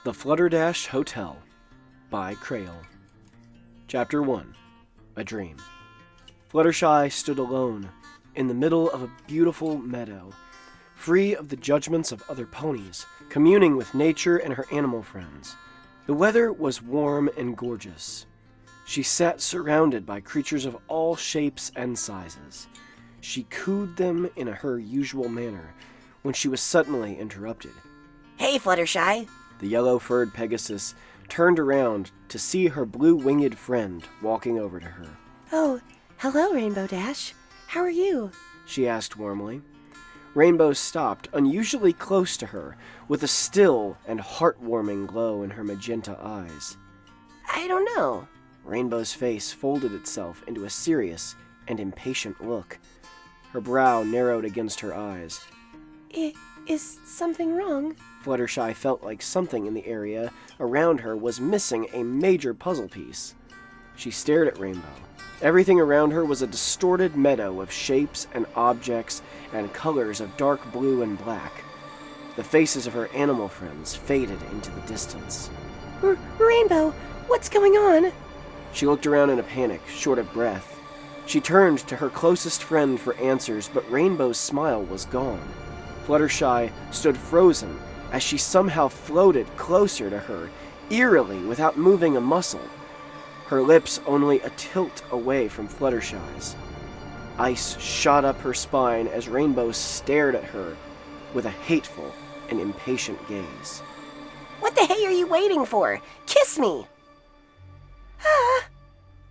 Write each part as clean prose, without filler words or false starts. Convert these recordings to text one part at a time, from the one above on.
The Flutterdash Hotel by Kraill. Chapter 1. A Dream. Fluttershy stood alone in the middle of a beautiful meadow, free of the judgments of other ponies, communing with nature and her animal friends. The weather was warm and gorgeous. She sat surrounded by creatures of all shapes and sizes. She cooed them in her usual manner when she was suddenly interrupted. Hey, Fluttershy! The yellow-furred Pegasus turned around to see her blue-winged friend walking over to her. Oh, hello, Rainbow Dash. How are you? She asked warmly. Rainbow stopped unusually close to her, with a still and heartwarming glow in her magenta eyes. I don't know. Rainbow's face folded itself into a serious and impatient look. Her brow narrowed against her eyes. Is something wrong? Fluttershy felt like something in the area around her was missing a major puzzle piece. She stared at Rainbow. Everything around her was a distorted meadow of shapes and objects and colors of dark blue and black. The faces of her animal friends faded into the distance. Rainbow, what's going on? She looked around in a panic, short of breath. She turned to her closest friend for answers, but Rainbow's smile was gone. Fluttershy stood frozen as she somehow floated closer to her, eerily without moving a muscle. Her lips only a tilt away from Fluttershy's. Ice shot up her spine as Rainbow stared at her with a hateful and impatient gaze. What the hey are you waiting for? Kiss me! Ah!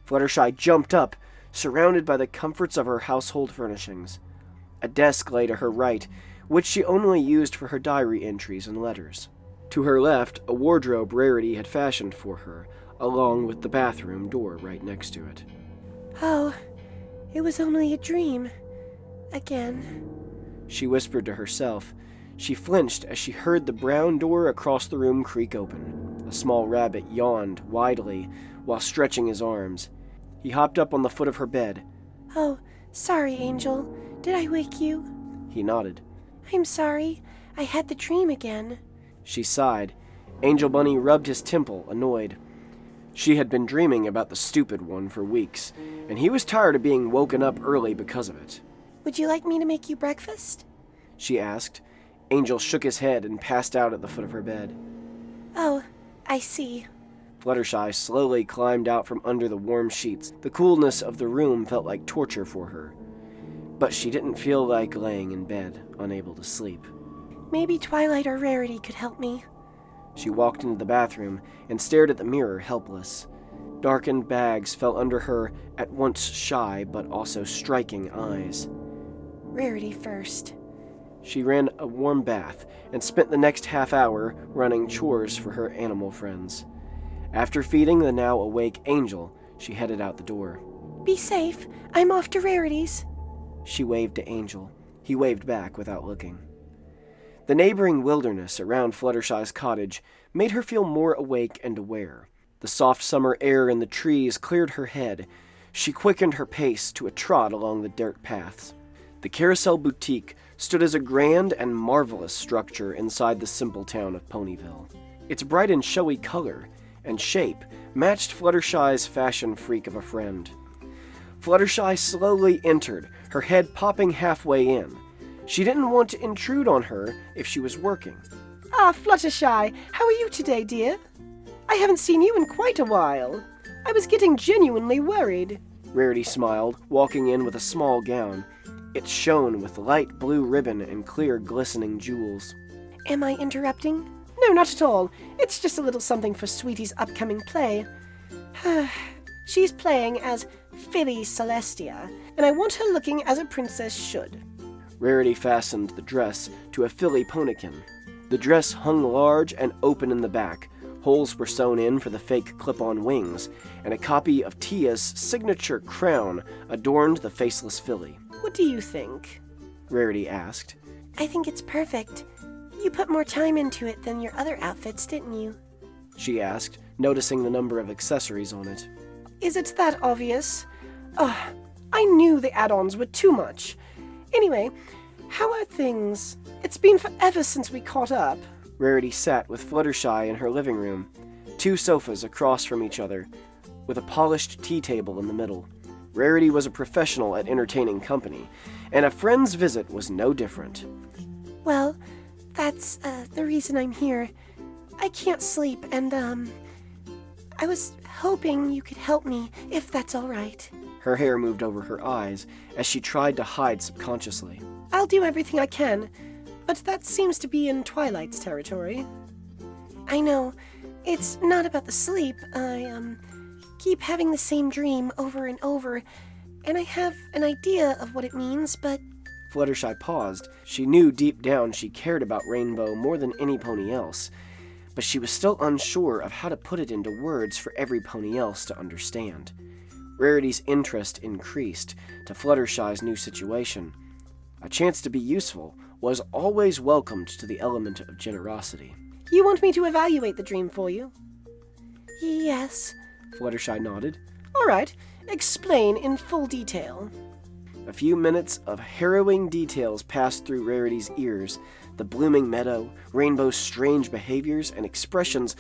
Fluttershy jumped up, surrounded by the comforts of her household furnishings. A desk lay to her right, which she only used for her diary entries and letters. To her left, a wardrobe Rarity had fashioned for her, along with the bathroom door right next to it. Oh, it was only a dream. Again. She whispered to herself. She flinched as she heard the brown door across the room creak open. A small rabbit yawned widely while stretching his arms. He hopped up on the foot of her bed. Oh, sorry, Angel. Did I wake you? He nodded. I'm sorry. I had the dream again. She sighed. Angel Bunny rubbed his temple, annoyed. She had been dreaming about the stupid one for weeks, and he was tired of being woken up early because of it. Would you like me to make you breakfast? She asked. Angel shook his head and passed out at the foot of her bed. Oh, I see. Fluttershy slowly climbed out from under the warm sheets. The coolness of the room felt like torture for her. But she didn't feel like laying in bed, unable to sleep. Maybe Twilight or Rarity could help me. She walked into the bathroom and stared at the mirror, helpless. Darkened bags fell under her at once shy but also striking eyes. Rarity first. She ran a warm bath and spent the next half hour running chores for her animal friends. After feeding the now awake Angel, she headed out the door. Be safe. I'm off to Rarity's. She waved to Angel. He waved back without looking. The neighboring wilderness around Fluttershy's cottage made her feel more awake and aware. The soft summer air in the trees cleared her head. She quickened her pace to a trot along the dirt paths. The Carousel Boutique stood as a grand and marvelous structure inside the simple town of Ponyville. Its bright and showy color and shape matched Fluttershy's fashion freak of a friend. Fluttershy slowly entered, her head popping halfway in. She didn't want to intrude on her if she was working. Ah, Fluttershy, how are you today, dear? I haven't seen you in quite a while. I was getting genuinely worried. Rarity smiled, walking in with a small gown. It shone with light blue ribbon and clear, glistening jewels. Am I interrupting? No, not at all. It's just a little something for Sweetie's upcoming play. She's playing as Filly Celestia, and I want her looking as a princess should. Rarity fastened the dress to a filly ponikin. The dress hung large and open in the back. Holes were sewn in for the fake clip-on wings, and a copy of Tia's signature crown adorned the faceless filly. What do you think? Rarity asked. I think it's perfect. You put more time into it than your other outfits, didn't you? She asked, noticing the number of accessories on it. Is it that obvious? Oh, I knew the add-ons were too much. Anyway, how are things? It's been forever since we caught up. Rarity sat with Fluttershy in her living room, 2 sofas across from each other, with a polished tea table in the middle. Rarity was a professional at entertaining company, and a friend's visit was no different. Well, that's the reason I'm here. I can't sleep, and I was hoping you could help me, if that's all right. Her hair moved over her eyes as she tried to hide subconsciously. I'll do everything I can, but that seems to be in Twilight's territory. I know. It's not about the sleep. I keep having the same dream over and over, and I have an idea of what it means, but... Fluttershy paused. She knew deep down she cared about Rainbow more than any pony else, but she was still unsure of how to put it into words for every pony else to understand. Rarity's interest increased to Fluttershy's new situation. A chance to be useful was always welcomed to the element of generosity. You want me to evaluate the dream for you? Yes. Fluttershy nodded. All right. Explain in full detail. A few minutes of harrowing details passed through Rarity's ears, the blooming meadow, Rainbow's strange behaviors and expressions,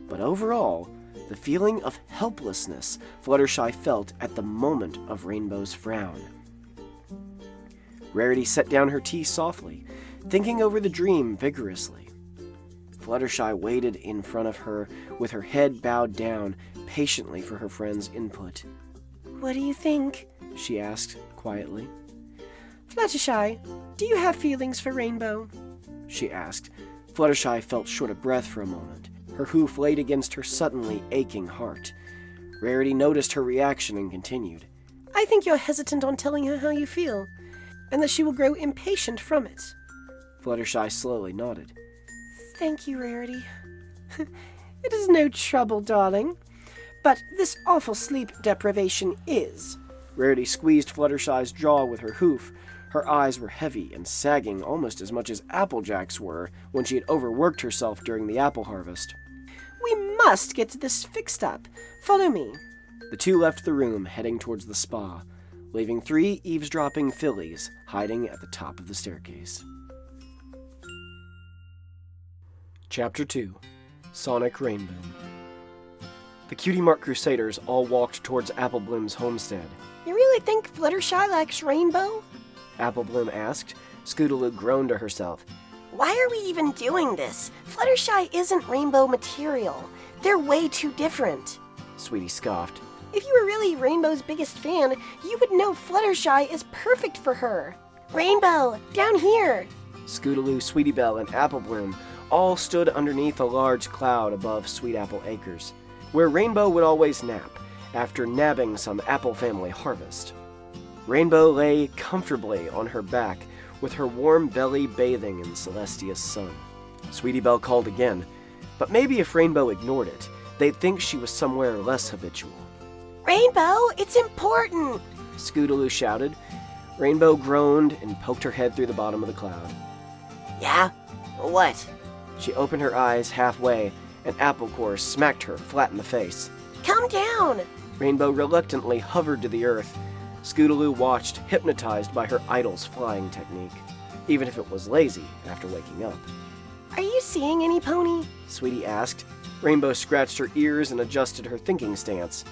but overall, the feeling of helplessness Fluttershy felt at the moment of Rainbow's frown. Rarity set down her tea softly, thinking over the dream vigorously. Fluttershy waited in front of her, with her head bowed down, patiently for her friend's input. What do you think? She asked quietly. Fluttershy, do you have feelings for Rainbow? She asked. Fluttershy felt short of breath for a moment. Her hoof laid against her suddenly aching heart. Rarity noticed her reaction and continued. I think you're hesitant on telling her how you feel, and that she will grow impatient from it. Fluttershy slowly nodded. Thank you, Rarity. It is no trouble, darling. But this awful sleep deprivation is. Rarity squeezed Fluttershy's jaw with her hoof. Her eyes were heavy and sagging almost as much as Applejack's were when she had overworked herself during the apple harvest. We must get this fixed up. Follow me. The two left the room, heading towards the spa, leaving 3 eavesdropping fillies hiding at the top of the staircase. Chapter 2. Sonic Rainboom. The Cutie Mark Crusaders all walked towards Applebloom's homestead. You really think Fluttershy likes Rainbow? Applebloom asked. Scootaloo groaned to herself. Why are we even doing this? Fluttershy isn't Rainbow material. They're way too different. Sweetie scoffed. If you were really Rainbow's biggest fan, you would know Fluttershy is perfect for her. Rainbow, down here! Scootaloo, Sweetie Belle, and Applebloom all stood underneath a large cloud above Sweet Apple Acres, where Rainbow would always nap after nabbing some apple family harvest. Rainbow lay comfortably on her back, with her warm belly bathing in Celestia's sun. Sweetie Belle called again, but maybe if Rainbow ignored it, they'd think she was somewhere less habitual. Rainbow, it's important! Scootaloo shouted. Rainbow groaned and poked her head through the bottom of the cloud. Yeah? What? She opened her eyes halfway, and Applecore smacked her flat in the face. Come down! Rainbow reluctantly hovered to the earth. Scootaloo watched, hypnotized by her idol's flying technique, even if it was lazy after waking up. Are you seeing any pony? Sweetie asked. Rainbow scratched her ears and adjusted her thinking stance.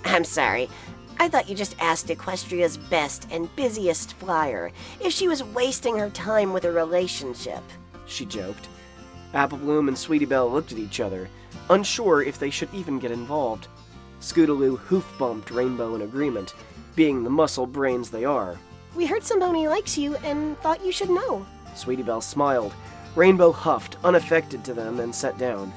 I'm sorry. I thought you just asked Equestria's best and busiest flyer if she was wasting her time with a relationship. She joked. Applebloom and Sweetie Belle looked at each other, unsure if they should even get involved. Scootaloo hoof-bumped Rainbow in agreement, being the muscle brains they are. We heard some pony likes you and thought you should know. Sweetie Belle smiled. Rainbow huffed, unaffected to them, and sat down.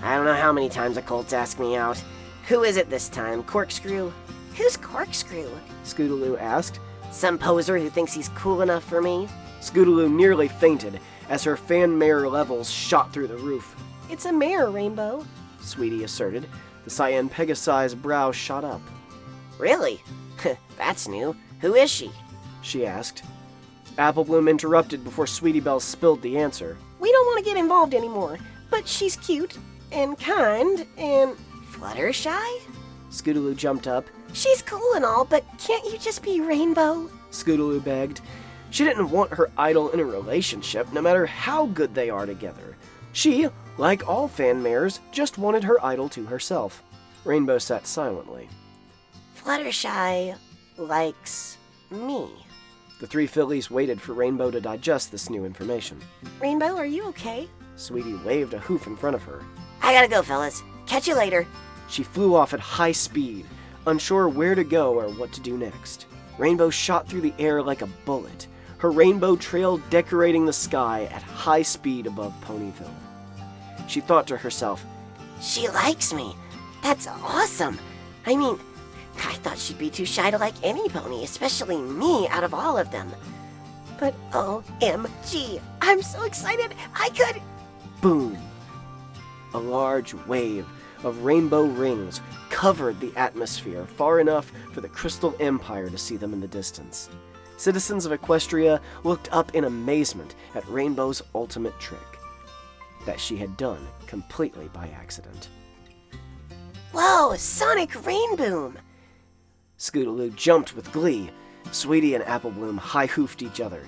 I don't know how many times the colts ask me out. Who is it this time, Corkscrew? Who's Corkscrew? Scootaloo asked. Some poser who thinks he's cool enough for me? Scootaloo nearly fainted as her fan mare levels shot through the roof. It's a mare, Rainbow, Sweetie asserted. The cyan Pegasi's brow shot up. Really? That's new. Who is she? She asked. Applebloom interrupted before Sweetie Belle spilled the answer. We don't want to get involved anymore, but she's cute and kind and... Fluttershy? Scootaloo jumped up. She's cool and all, but can't you just be Rainbow? Scootaloo begged. She didn't want her idol in a relationship, no matter how good they are together. She, like all fan mares, just wanted her idol to herself. Rainbow sat silently. Fluttershy likes me. The three fillies waited for Rainbow to digest this new information. Rainbow, are you okay? Sweetie waved a hoof in front of her. I gotta go, fellas. Catch you later. She flew off at high speed, unsure where to go or what to do next. Rainbow shot through the air like a bullet, her rainbow trail decorating the sky at high speed above Ponyville. She thought to herself, She likes me. That's awesome. I mean, I thought she'd be too shy to like any pony, especially me out of all of them. But OMG, I'm so excited. I could... boom! A large wave of rainbow rings covered the atmosphere far enough for the Crystal Empire to see them in the distance. Citizens of Equestria looked up in amazement at Rainbow's ultimate trick, that she had done completely by accident. Whoa, Sonic Rainboom! Scootaloo jumped with glee. Sweetie and Applebloom high-hoofed each other.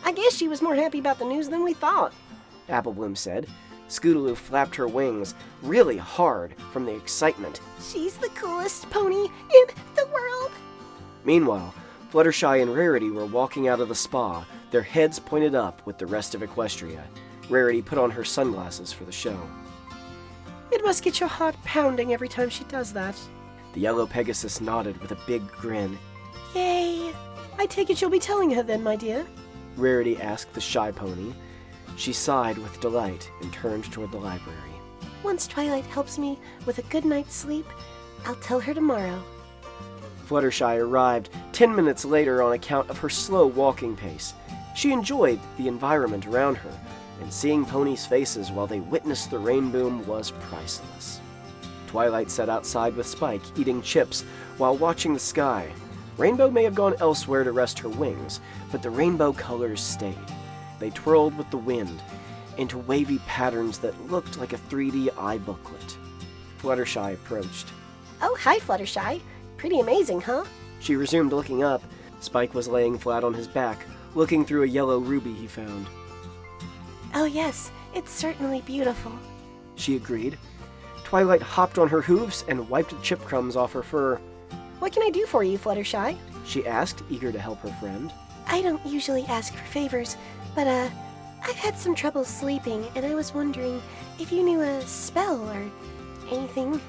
I guess she was more happy about the news than we thought, Applebloom said. Scootaloo flapped her wings really hard from the excitement. She's the coolest pony in the world! Meanwhile, Fluttershy and Rarity were walking out of the spa, their heads pointed up with the rest of Equestria. Rarity put on her sunglasses for the show. It must get your heart pounding every time she does that. The yellow Pegasus nodded with a big grin. Yay! I take it you'll be telling her then, my dear. Rarity asked the shy pony. She sighed with delight and turned toward the library. Once Twilight helps me with a good night's sleep, I'll tell her tomorrow. Fluttershy arrived 10 minutes later on account of her slow walking pace. She enjoyed the environment around her, and seeing ponies' faces while they witnessed the Rainboom was priceless. Twilight sat outside with Spike, eating chips while watching the sky. Rainbow may have gone elsewhere to rest her wings, but the rainbow colors stayed. They twirled with the wind into wavy patterns that looked like a 3D eye booklet. Fluttershy approached. Oh, hi, Fluttershy. Pretty amazing, huh? She resumed looking up. Spike was laying flat on his back, looking through a yellow ruby he found. Oh yes, it's certainly beautiful, she agreed. Twilight hopped on her hooves and wiped chip crumbs off her fur. What can I do for you, Fluttershy? She asked, eager to help her friend. I don't usually ask for favors, but I've had some trouble sleeping, and I was wondering if you knew a spell or anything.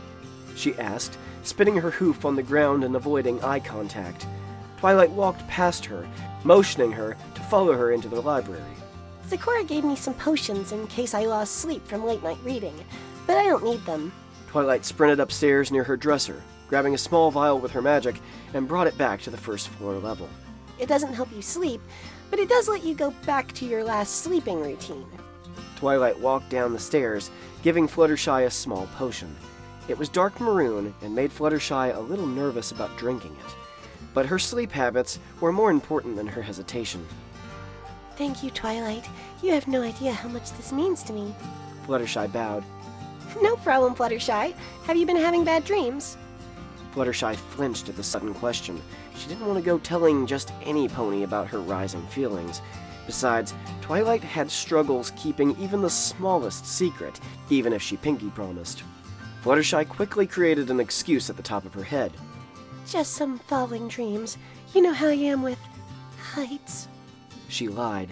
She asked, spinning her hoof on the ground and avoiding eye contact. Twilight walked past her, motioning her to follow her into the library. Zecora gave me some potions in case I lost sleep from late-night reading, but I don't need them. Twilight sprinted upstairs near her dresser, grabbing a small vial with her magic, and brought it back to the first floor level. It doesn't help you sleep, but it does let you go back to your last sleeping routine. Twilight walked down the stairs, giving Fluttershy a small potion. It was dark maroon and made Fluttershy a little nervous about drinking it, but her sleep habits were more important than her hesitation. Thank you, Twilight. You have no idea how much this means to me. Fluttershy bowed. No problem, Fluttershy. Have you been having bad dreams? Fluttershy flinched at the sudden question. She didn't want to go telling just any pony about her rising feelings. Besides, Twilight had struggles keeping even the smallest secret, even if she pinky promised. Fluttershy quickly created an excuse at the top of her head. Just some falling dreams. You know how I am with heights. She lied.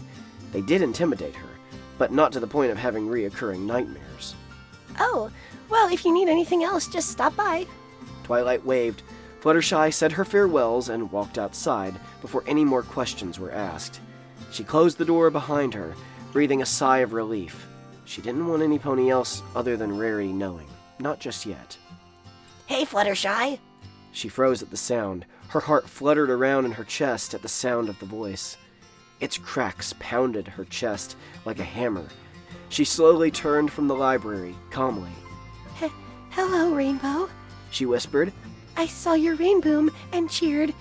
They did intimidate her, but not to the point of having reoccurring nightmares. Oh, well, if you need anything else, just stop by. Twilight waved. Fluttershy said her farewells and walked outside before any more questions were asked. She closed the door behind her, breathing a sigh of relief. She didn't want any pony else other than Rarity knowing. Not just yet. Hey, Fluttershy. She froze at the sound. Her heart fluttered around in her chest at the sound of the voice. Its cracks pounded her chest like a hammer. She slowly turned from the library, calmly. Hello, Rainbow, she whispered. I saw your Rainboom and cheered.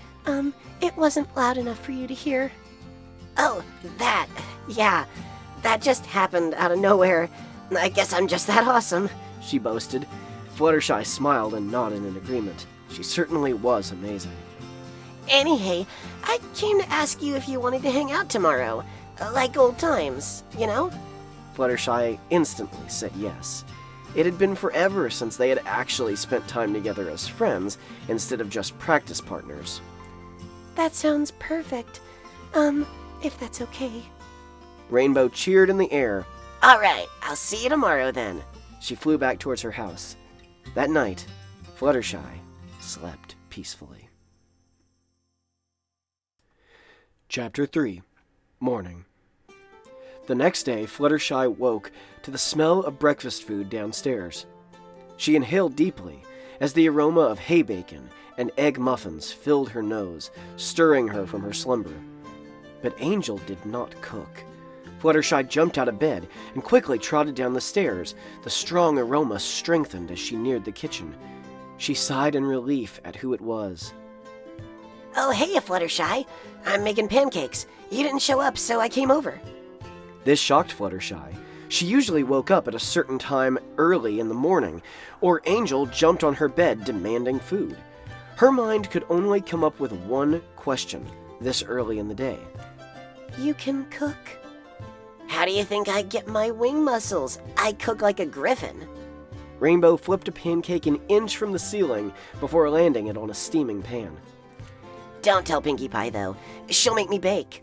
It wasn't loud enough for you to hear. Oh, yeah, that just happened out of nowhere. I guess I'm just that awesome, she boasted. Fluttershy smiled and nodded in agreement. She certainly was amazing. Anyway, I came to ask you if you wanted to hang out tomorrow. Like old times, you know? Fluttershy instantly said yes. It had been forever since they had actually spent time together as friends instead of just practice partners. That sounds perfect. If that's okay. Rainbow cheered in the air. All right, I'll see you tomorrow then. She flew back towards her house. That night, Fluttershy slept peacefully. Chapter 3. Morning. The next day, Fluttershy woke to the smell of breakfast food downstairs. She inhaled deeply as the aroma of hay bacon and egg muffins filled her nose, stirring her from her slumber. But Angel did not cook. Fluttershy jumped out of bed and quickly trotted down the stairs. The strong aroma strengthened as she neared the kitchen. She sighed in relief at who it was. Oh, hey, Fluttershy. I'm making pancakes. You didn't show up, so I came over. This shocked Fluttershy. She usually woke up at a certain time early in the morning, or Angel jumped on her bed demanding food. Her mind could only come up with one question this early in the day. You can cook? How do you think I get my wing muscles? I cook like a griffin. Rainbow flipped a pancake an inch from the ceiling before landing it on a steaming pan. Don't tell Pinkie Pie, though. She'll make me bake.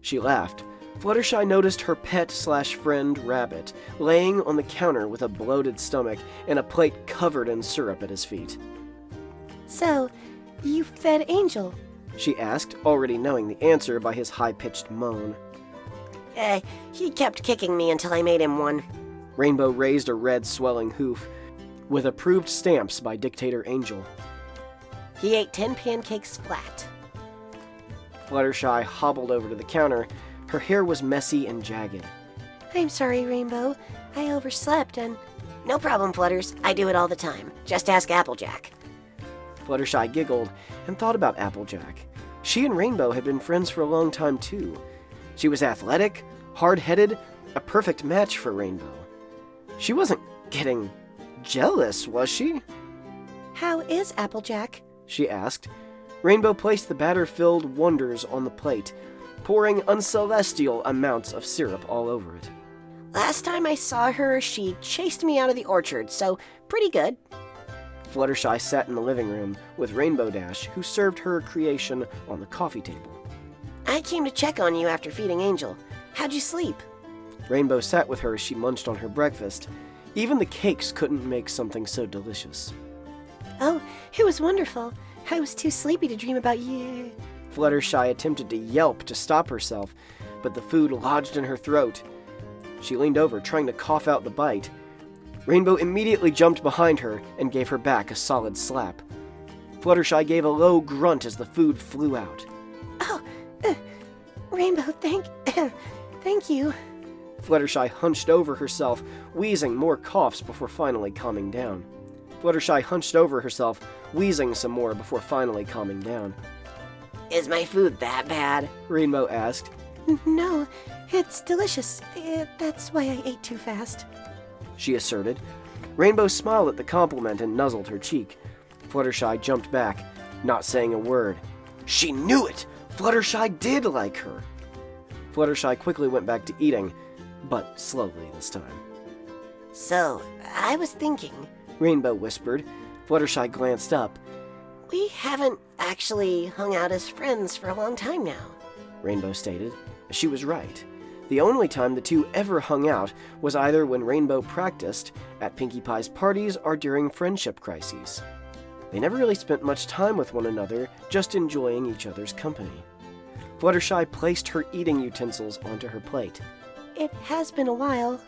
She laughed. Fluttershy noticed her pet/friend Rabbit laying on the counter with a bloated stomach and a plate covered in syrup at his feet. So, you fed Angel? She asked, already knowing the answer by his high-pitched moan. He kept kicking me until I made him one. Rainbow raised a red swelling hoof with approved stamps by Dictator Angel. He ate 10 pancakes flat. Fluttershy hobbled over to the counter. Her hair was messy and jagged. I'm sorry, Rainbow. I overslept and... No problem, Flutters. I do it all the time. Just ask Applejack. Fluttershy giggled and thought about Applejack. She and Rainbow had been friends for a long time, too. She was athletic, hard-headed, a perfect match for Rainbow. She wasn't getting jealous, was she? How is Applejack? She asked. Rainbow placed the batter-filled wonders on the plate, pouring uncelestial amounts of syrup all over it. Last time I saw her, she chased me out of the orchard, so pretty good. Fluttershy sat in the living room with Rainbow Dash, who served her creation on the coffee table. I came to check on you after feeding Angel. How'd you sleep? Rainbow sat with her as she munched on her breakfast. Even the cakes couldn't make something so delicious. Oh, it was wonderful. I was too sleepy to dream about you. Fluttershy attempted to yelp to stop herself, but the food lodged in her throat. She leaned over, trying to cough out the bite. Rainbow immediately jumped behind her and gave her back a solid slap. Fluttershy gave a low grunt as the food flew out. Oh, Rainbow, thank you. Fluttershy hunched over herself, wheezing more coughs before finally calming down. Fluttershy hunched over herself, wheezing some more before finally calming down. Is my food that bad? Rainbow asked. No, it's delicious. That's why I ate too fast, she asserted. Rainbow smiled at the compliment and nuzzled her cheek. Fluttershy jumped back, not saying a word. She knew it! Fluttershy did like her! Fluttershy quickly went back to eating, but slowly this time. So, I was thinking, Rainbow whispered. Fluttershy glanced up. We haven't actually hung out as friends for a long time now, Rainbow stated. She was right. The only time the two ever hung out was either when Rainbow practiced, at Pinkie Pie's parties, or during friendship crises. They never really spent much time with one another, just enjoying each other's company. Fluttershy placed her eating utensils onto her plate. It has been a while.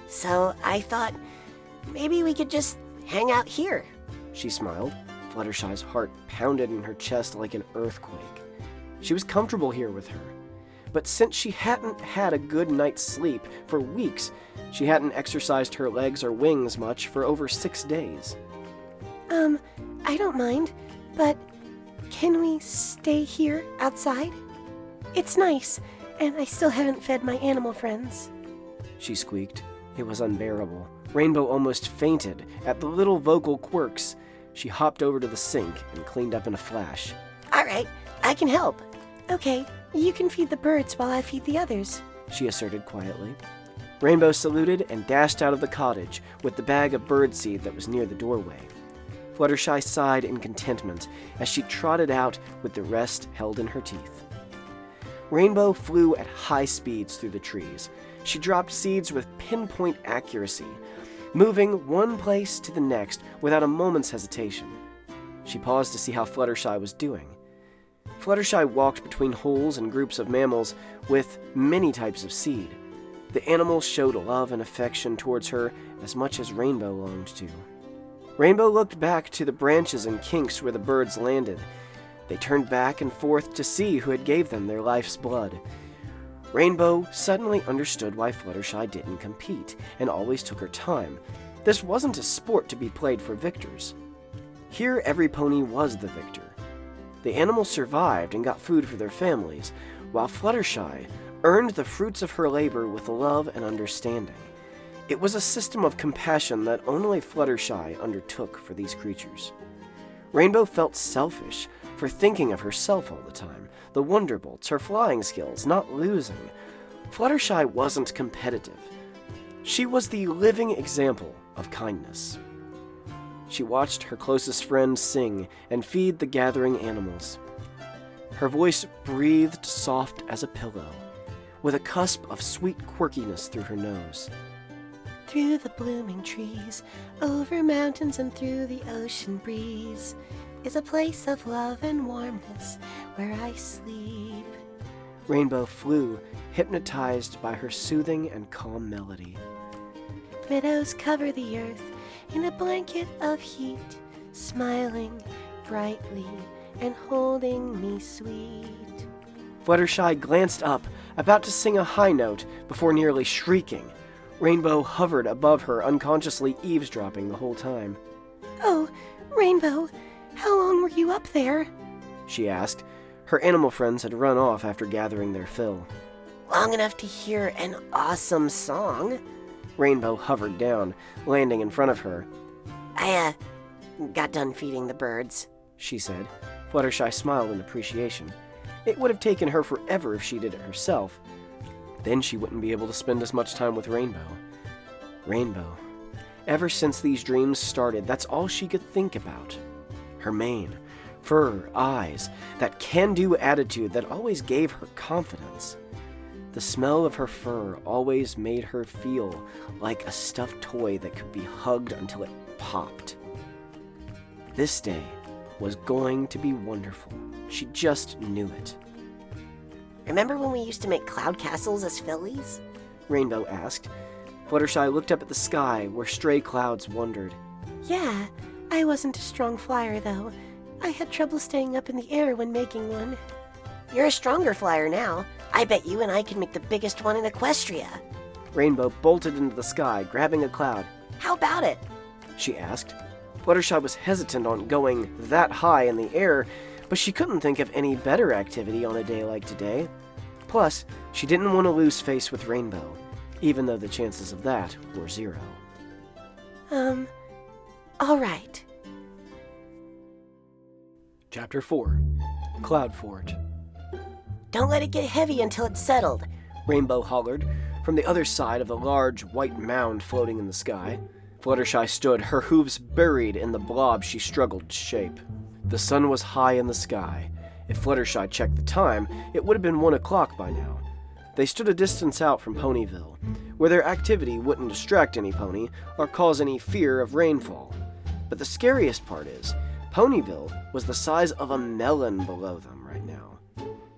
So I thought maybe we could just hang out here. She smiled. Fluttershy's heart pounded in her chest like an earthquake. She was comfortable here with her. But since she hadn't had a good night's sleep for weeks, she hadn't exercised her legs or wings much for over 6 days. I don't mind, but can we stay here outside? It's nice, and I still haven't fed my animal friends. She squeaked. It was unbearable. Rainbow almost fainted at the little vocal quirks. She hopped over to the sink and cleaned up in a flash. All right, I can help. Okay, you can feed the birds while I feed the others, she asserted quietly. Rainbow saluted and dashed out of the cottage with the bag of birdseed that was near the doorway. Fluttershy sighed in contentment as she trotted out with the rest held in her teeth. Rainbow flew at high speeds through the trees. She dropped seeds with pinpoint accuracy, moving one place to the next without a moment's hesitation. She paused to see how Fluttershy was doing. Fluttershy walked between holes and groups of mammals with many types of seed. The animals showed love and affection towards her as much as Rainbow longed to. Rainbow looked back to the branches and kinks where the birds landed. They turned back and forth to see who had gave them their life's blood. Rainbow suddenly understood why Fluttershy didn't compete and always took her time. This wasn't a sport to be played for victors. Here every pony was the victor. The animals survived and got food for their families, while Fluttershy earned the fruits of her labor with love and understanding. It was a system of compassion that only Fluttershy undertook for these creatures. Rainbow felt selfish for thinking of herself all the time, the Wonderbolts, her flying skills, not losing. Fluttershy wasn't competitive. She was the living example of kindness. She watched her closest friend sing and feed the gathering animals. Her voice breathed soft as a pillow, with a cusp of sweet quirkiness through her nose. Through the blooming trees, over mountains and through the ocean breeze, is a place of love and warmness where I sleep. Rainbow flew, hypnotized by her soothing and calm melody. Meadows cover the earth in a blanket of heat, smiling brightly and holding me sweet. Fluttershy glanced up, about to sing a high note, before nearly shrieking. Rainbow hovered above her, unconsciously eavesdropping the whole time. Oh, Rainbow, how long were you up there? She asked. Her animal friends had run off after gathering their fill. Long enough to hear an awesome song. Rainbow hovered down, landing in front of her. I got done feeding the birds, she said. Fluttershy smiled in appreciation. It would have taken her forever if she did it herself. Then she wouldn't be able to spend as much time with Rainbow. Rainbow. Ever since these dreams started, that's all she could think about. Her mane, fur, eyes, that can-do attitude that always gave her confidence. The smell of her fur always made her feel like a stuffed toy that could be hugged until it popped. This day was going to be wonderful. She just knew it. Remember when we used to make cloud castles as fillies? Rainbow asked. Fluttershy looked up at the sky where stray clouds wandered. Yeah, I wasn't a strong flyer though. I had trouble staying up in the air when making one. You're a stronger flyer now. I bet you and I can make the biggest one in Equestria. Rainbow bolted into the sky, grabbing a cloud. How about it? She asked. Fluttershy was hesitant on going that high in the air, but she couldn't think of any better activity on a day like today. Plus, she didn't want to lose face with Rainbow, even though the chances of that were 0. All right. Chapter 4. Cloud Fort. Don't let it get heavy until it's settled, Rainbow hollered from the other side of the large white mound floating in the sky. Fluttershy stood, her hooves buried in the blob she struggled to shape. The sun was high in the sky. If Fluttershy checked the time, it would have been 1 o'clock by now. They stood a distance out from Ponyville, where their activity wouldn't distract any pony or cause any fear of rainfall. But the scariest part is, Ponyville was the size of a melon below them right now.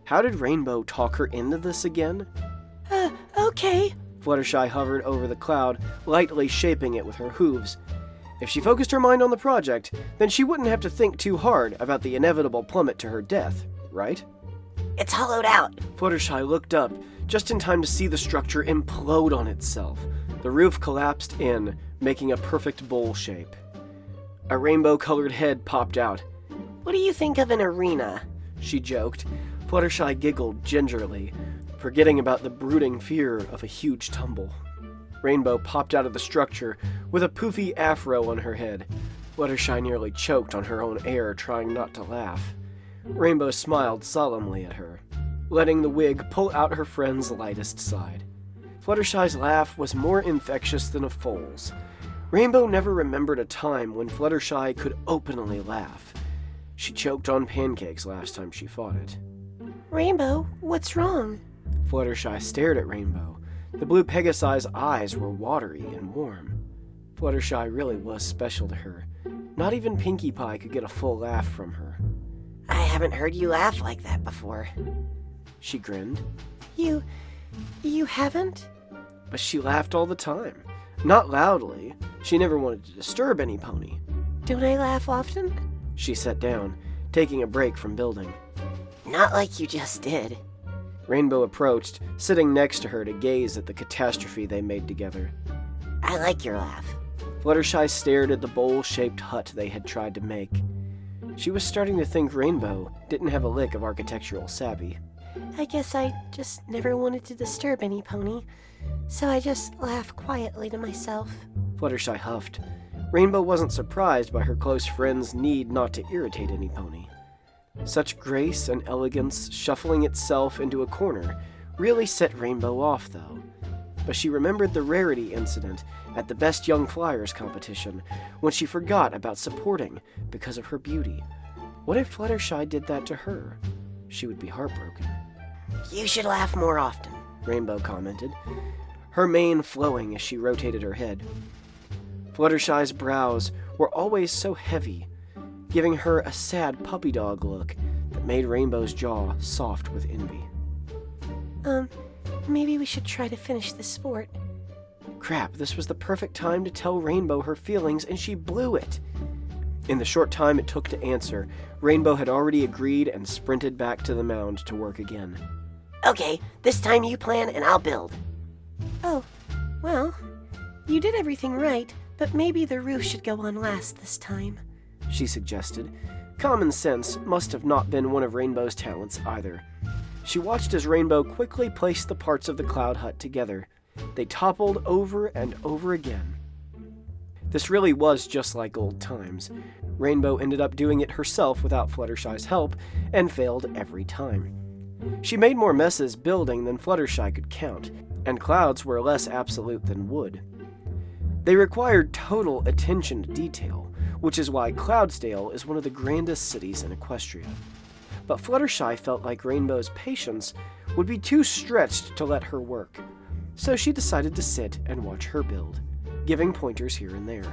How did Rainbow talk her into this again? Okay. Fluttershy hovered over the cloud, lightly shaping it with her hooves. If she focused her mind on the project, then she wouldn't have to think too hard about the inevitable plummet to her death, right? It's hollowed out. Fluttershy looked up, just in time to see the structure implode on itself. The roof collapsed in, making a perfect bowl shape. A rainbow-colored head popped out. What do you think of an arena? She joked. Fluttershy giggled gingerly, forgetting about the brooding fear of a huge tumble. Rainbow popped out of the structure with a poofy afro on her head. Fluttershy nearly choked on her own air, trying not to laugh. Rainbow smiled solemnly at her, letting the wig pull out her friend's lightest side. Fluttershy's laugh was more infectious than a foal's. Rainbow never remembered a time when Fluttershy could openly laugh. She choked on pancakes last time she fought it. Rainbow, what's wrong? Fluttershy stared at Rainbow. The blue Pegasi's eyes were watery and warm. Fluttershy really was special to her. Not even Pinkie Pie could get a full laugh from her. I haven't heard you laugh like that before. She grinned. You haven't? But she laughed all the time. Not loudly. She never wanted to disturb any pony. Don't I laugh often? She sat down, taking a break from building. Not like you just did. Rainbow approached, sitting next to her to gaze at the catastrophe they made together. I like your laugh. Fluttershy stared at the bowl-shaped hut they had tried to make. She was starting to think Rainbow didn't have a lick of architectural savvy. I guess I just never wanted to disturb any pony, so I just laugh quietly to myself. Fluttershy huffed. Rainbow wasn't surprised by her close friend's need not to irritate any pony. Such grace and elegance shuffling itself into a corner really set Rainbow off, though. But she remembered the rarity incident at the Best Young Flyers competition when she forgot about supporting because of her beauty. What if Fluttershy did that to her? She would be heartbroken. You should laugh more often, Rainbow commented, her mane flowing as she rotated her head. Fluttershy's brows were always so heavy, giving her a sad puppy dog look that made Rainbow's jaw soft with envy. Maybe we should try to finish this sport. Crap, this was the perfect time to tell Rainbow her feelings, and she blew it. In the short time it took to answer, Rainbow had already agreed and sprinted back to the mound to work again. Okay, this time you plan and I'll build. Oh, well, you did everything right, but maybe the roof should go on last this time, she suggested. Common sense must have not been one of Rainbow's talents either. She watched as Rainbow quickly placed the parts of the cloud hut together. They toppled over and over again. This really was just like old times. Rainbow ended up doing it herself without Fluttershy's help, and failed every time. She made more messes building than Fluttershy could count, and clouds were less absolute than wood. They required total attention to detail, which is why Cloudsdale is one of the grandest cities in Equestria. But Fluttershy felt like Rainbow's patience would be too stretched to let her work, so she decided to sit and watch her build, giving pointers here and there.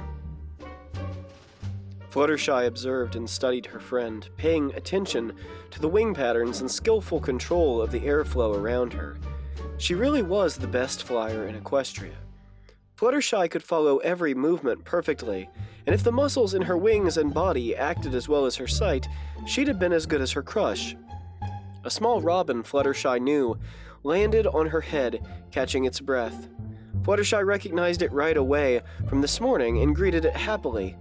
Fluttershy observed and studied her friend, paying attention to the wing patterns and skillful control of the airflow around her. She really was the best flyer in Equestria. Fluttershy could follow every movement perfectly, and if the muscles in her wings and body acted as well as her sight, she'd have been as good as her crush. A small robin, Fluttershy knew, landed on her head, catching its breath. Fluttershy recognized it right away from this morning and greeted it happily.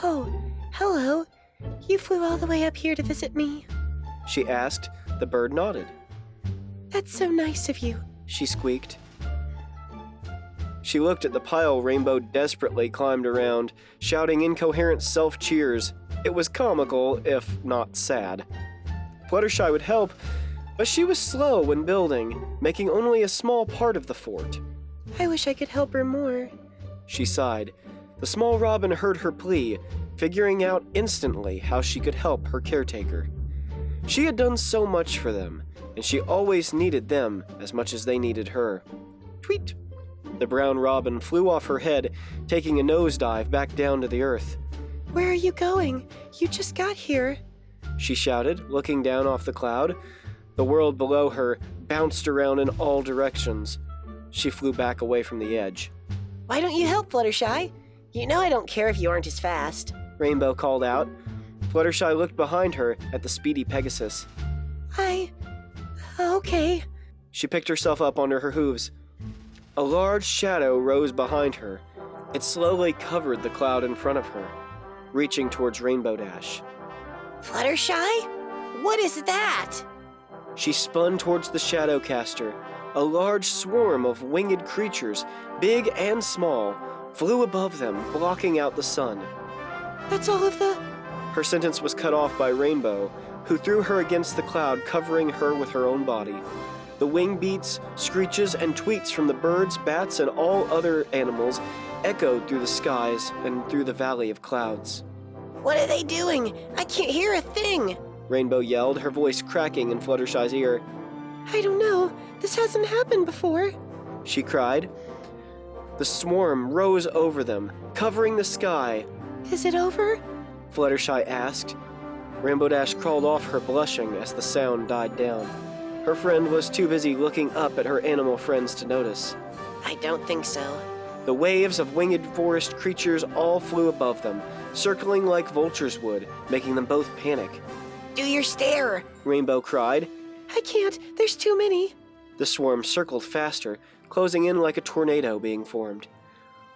Oh, hello. You flew all the way up here to visit me? She asked. The bird nodded. That's so nice of you, she squeaked. She looked at the pile Rainbow desperately climbed around, shouting incoherent self-cheers. It was comical, if not sad. Fluttershy would help, but she was slow when building, making only a small part of the fort. I wish I could help her more, she sighed. The small robin heard her plea, figuring out instantly how she could help her caretaker. She had done so much for them, and she always needed them as much as they needed her. Tweet! The brown robin flew off her head, taking a nosedive back down to the earth. Where are you going? You just got here, she shouted, looking down off the cloud. The world below her bounced around in all directions. She flew back away from the edge. Why don't you help, Fluttershy? You know I don't care if you aren't as fast, Rainbow called out. Fluttershy looked behind her at the speedy Pegasus. Okay. She picked herself up onto her hooves. A large shadow rose behind her. It slowly covered the cloud in front of her, reaching towards Rainbow Dash. Fluttershy? What is that? She spun towards the Shadowcaster. A large swarm of winged creatures, big and small, flew above them, blocking out the sun. That's all of the... Her sentence was cut off by Rainbow, who threw her against the cloud, covering her with her own body. The The wing beats, screeches, and tweets from the birds, bats, and all other animals echoed through the skies and through the valley of clouds. What are they doing? I can't hear a thing. Rainbow yelled, her voice cracking in Fluttershy's ear. I don't know. This hasn't happened before. She cried. The swarm rose over them, covering the sky. Is it over? Fluttershy asked. Rainbow Dash crawled off her, blushing as the sound died down. Her friend was too busy looking up at her animal friends to notice. I don't think so. The waves of winged forest creatures all flew above them, circling like vultures would, making them both panic. Do your stare! Rainbow cried. I can't. There's too many. The swarm circled faster, closing in like a tornado being formed.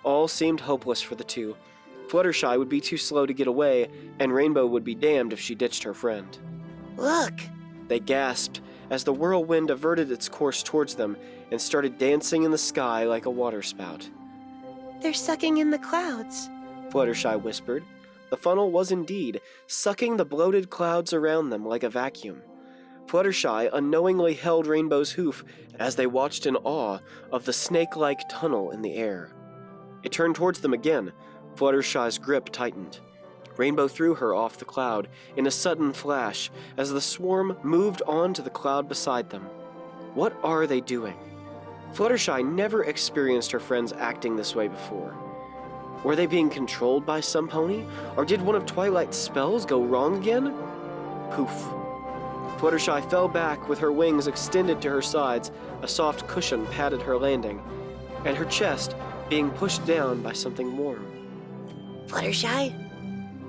All seemed hopeless for the two. Fluttershy would be too slow to get away, and Rainbow would be damned if she ditched her friend. Look! They gasped as the whirlwind averted its course towards them and started dancing in the sky like a waterspout. They're sucking in the clouds, Fluttershy whispered. The funnel was indeed sucking the bloated clouds around them like a vacuum. Fluttershy unknowingly held Rainbow's hoof as they watched in awe of the snake-like tunnel in the air. It turned towards them again. Fluttershy's grip tightened. Rainbow threw her off the cloud in a sudden flash as the swarm moved on to the cloud beside them. What are they doing? Fluttershy never experienced her friends acting this way before. Were they being controlled by some pony? Or did one of Twilight's spells go wrong again? Poof. Fluttershy fell back with her wings extended to her sides. A soft cushion padded her landing, and her chest being pushed down by something warm. Fluttershy?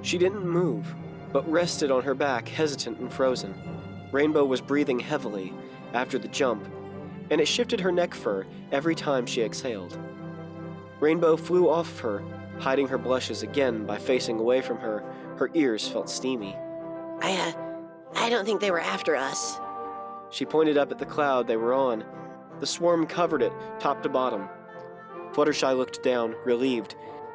She didn't move, but rested on her back, hesitant and frozen. Rainbow was breathing heavily after the jump, and it shifted her neck fur every time she exhaled. Rainbow flew off of her, hiding her blushes again by facing away from her. Her ears felt steamy. I don't think they were after us. She pointed up at the cloud they were on. The swarm covered it, top to bottom. Fluttershy looked down, relieved.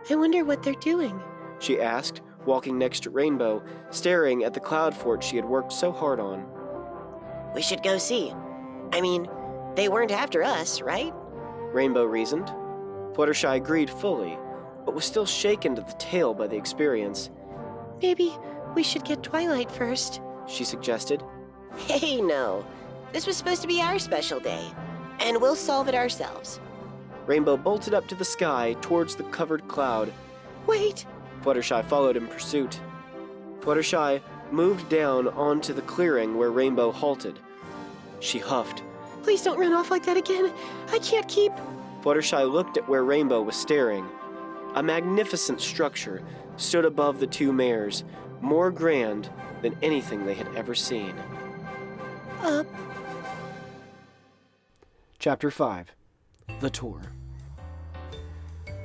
I wonder what they're doing, she asked, walking next to Rainbow, staring at the cloud fort she had worked so hard on. We should go see. I mean, they weren't after us, right? Rainbow reasoned. Fluttershy agreed fully, but was still shaken to the tail by the experience. Maybe we should get Twilight first, she suggested. Hey, no. This was supposed to be our special day, and we'll solve it ourselves. Rainbow bolted up to the sky towards the covered cloud. Wait! Fluttershy followed in pursuit. Fluttershy moved down onto the clearing where Rainbow halted. She huffed. Please don't run off like that again. I can't keep... Fluttershy looked at where Rainbow was staring. A magnificent structure stood above the two mares, more grand than anything they had ever seen. Chapter 5. The Tour.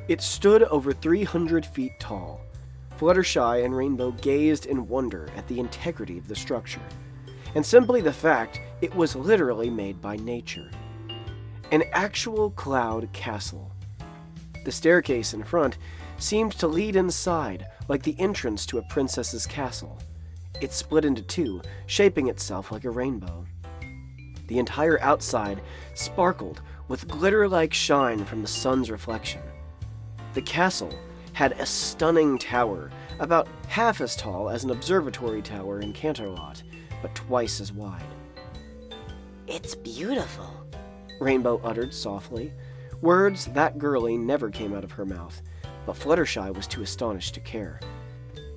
It stood over 300 feet tall. Fluttershy and Rainbow gazed in wonder at the integrity of the structure, and simply the fact it was literally made by nature. An actual cloud castle. The staircase in front seemed to lead inside, like the entrance to a princess's castle. It split into two, shaping itself like a rainbow. The entire outside sparkled with glitter-like shine from the sun's reflection. The castle had a stunning tower, about half as tall as an observatory tower in Canterlot, but twice as wide. It's beautiful, Rainbow uttered softly. Words that girly never came out of her mouth, but Fluttershy was too astonished to care.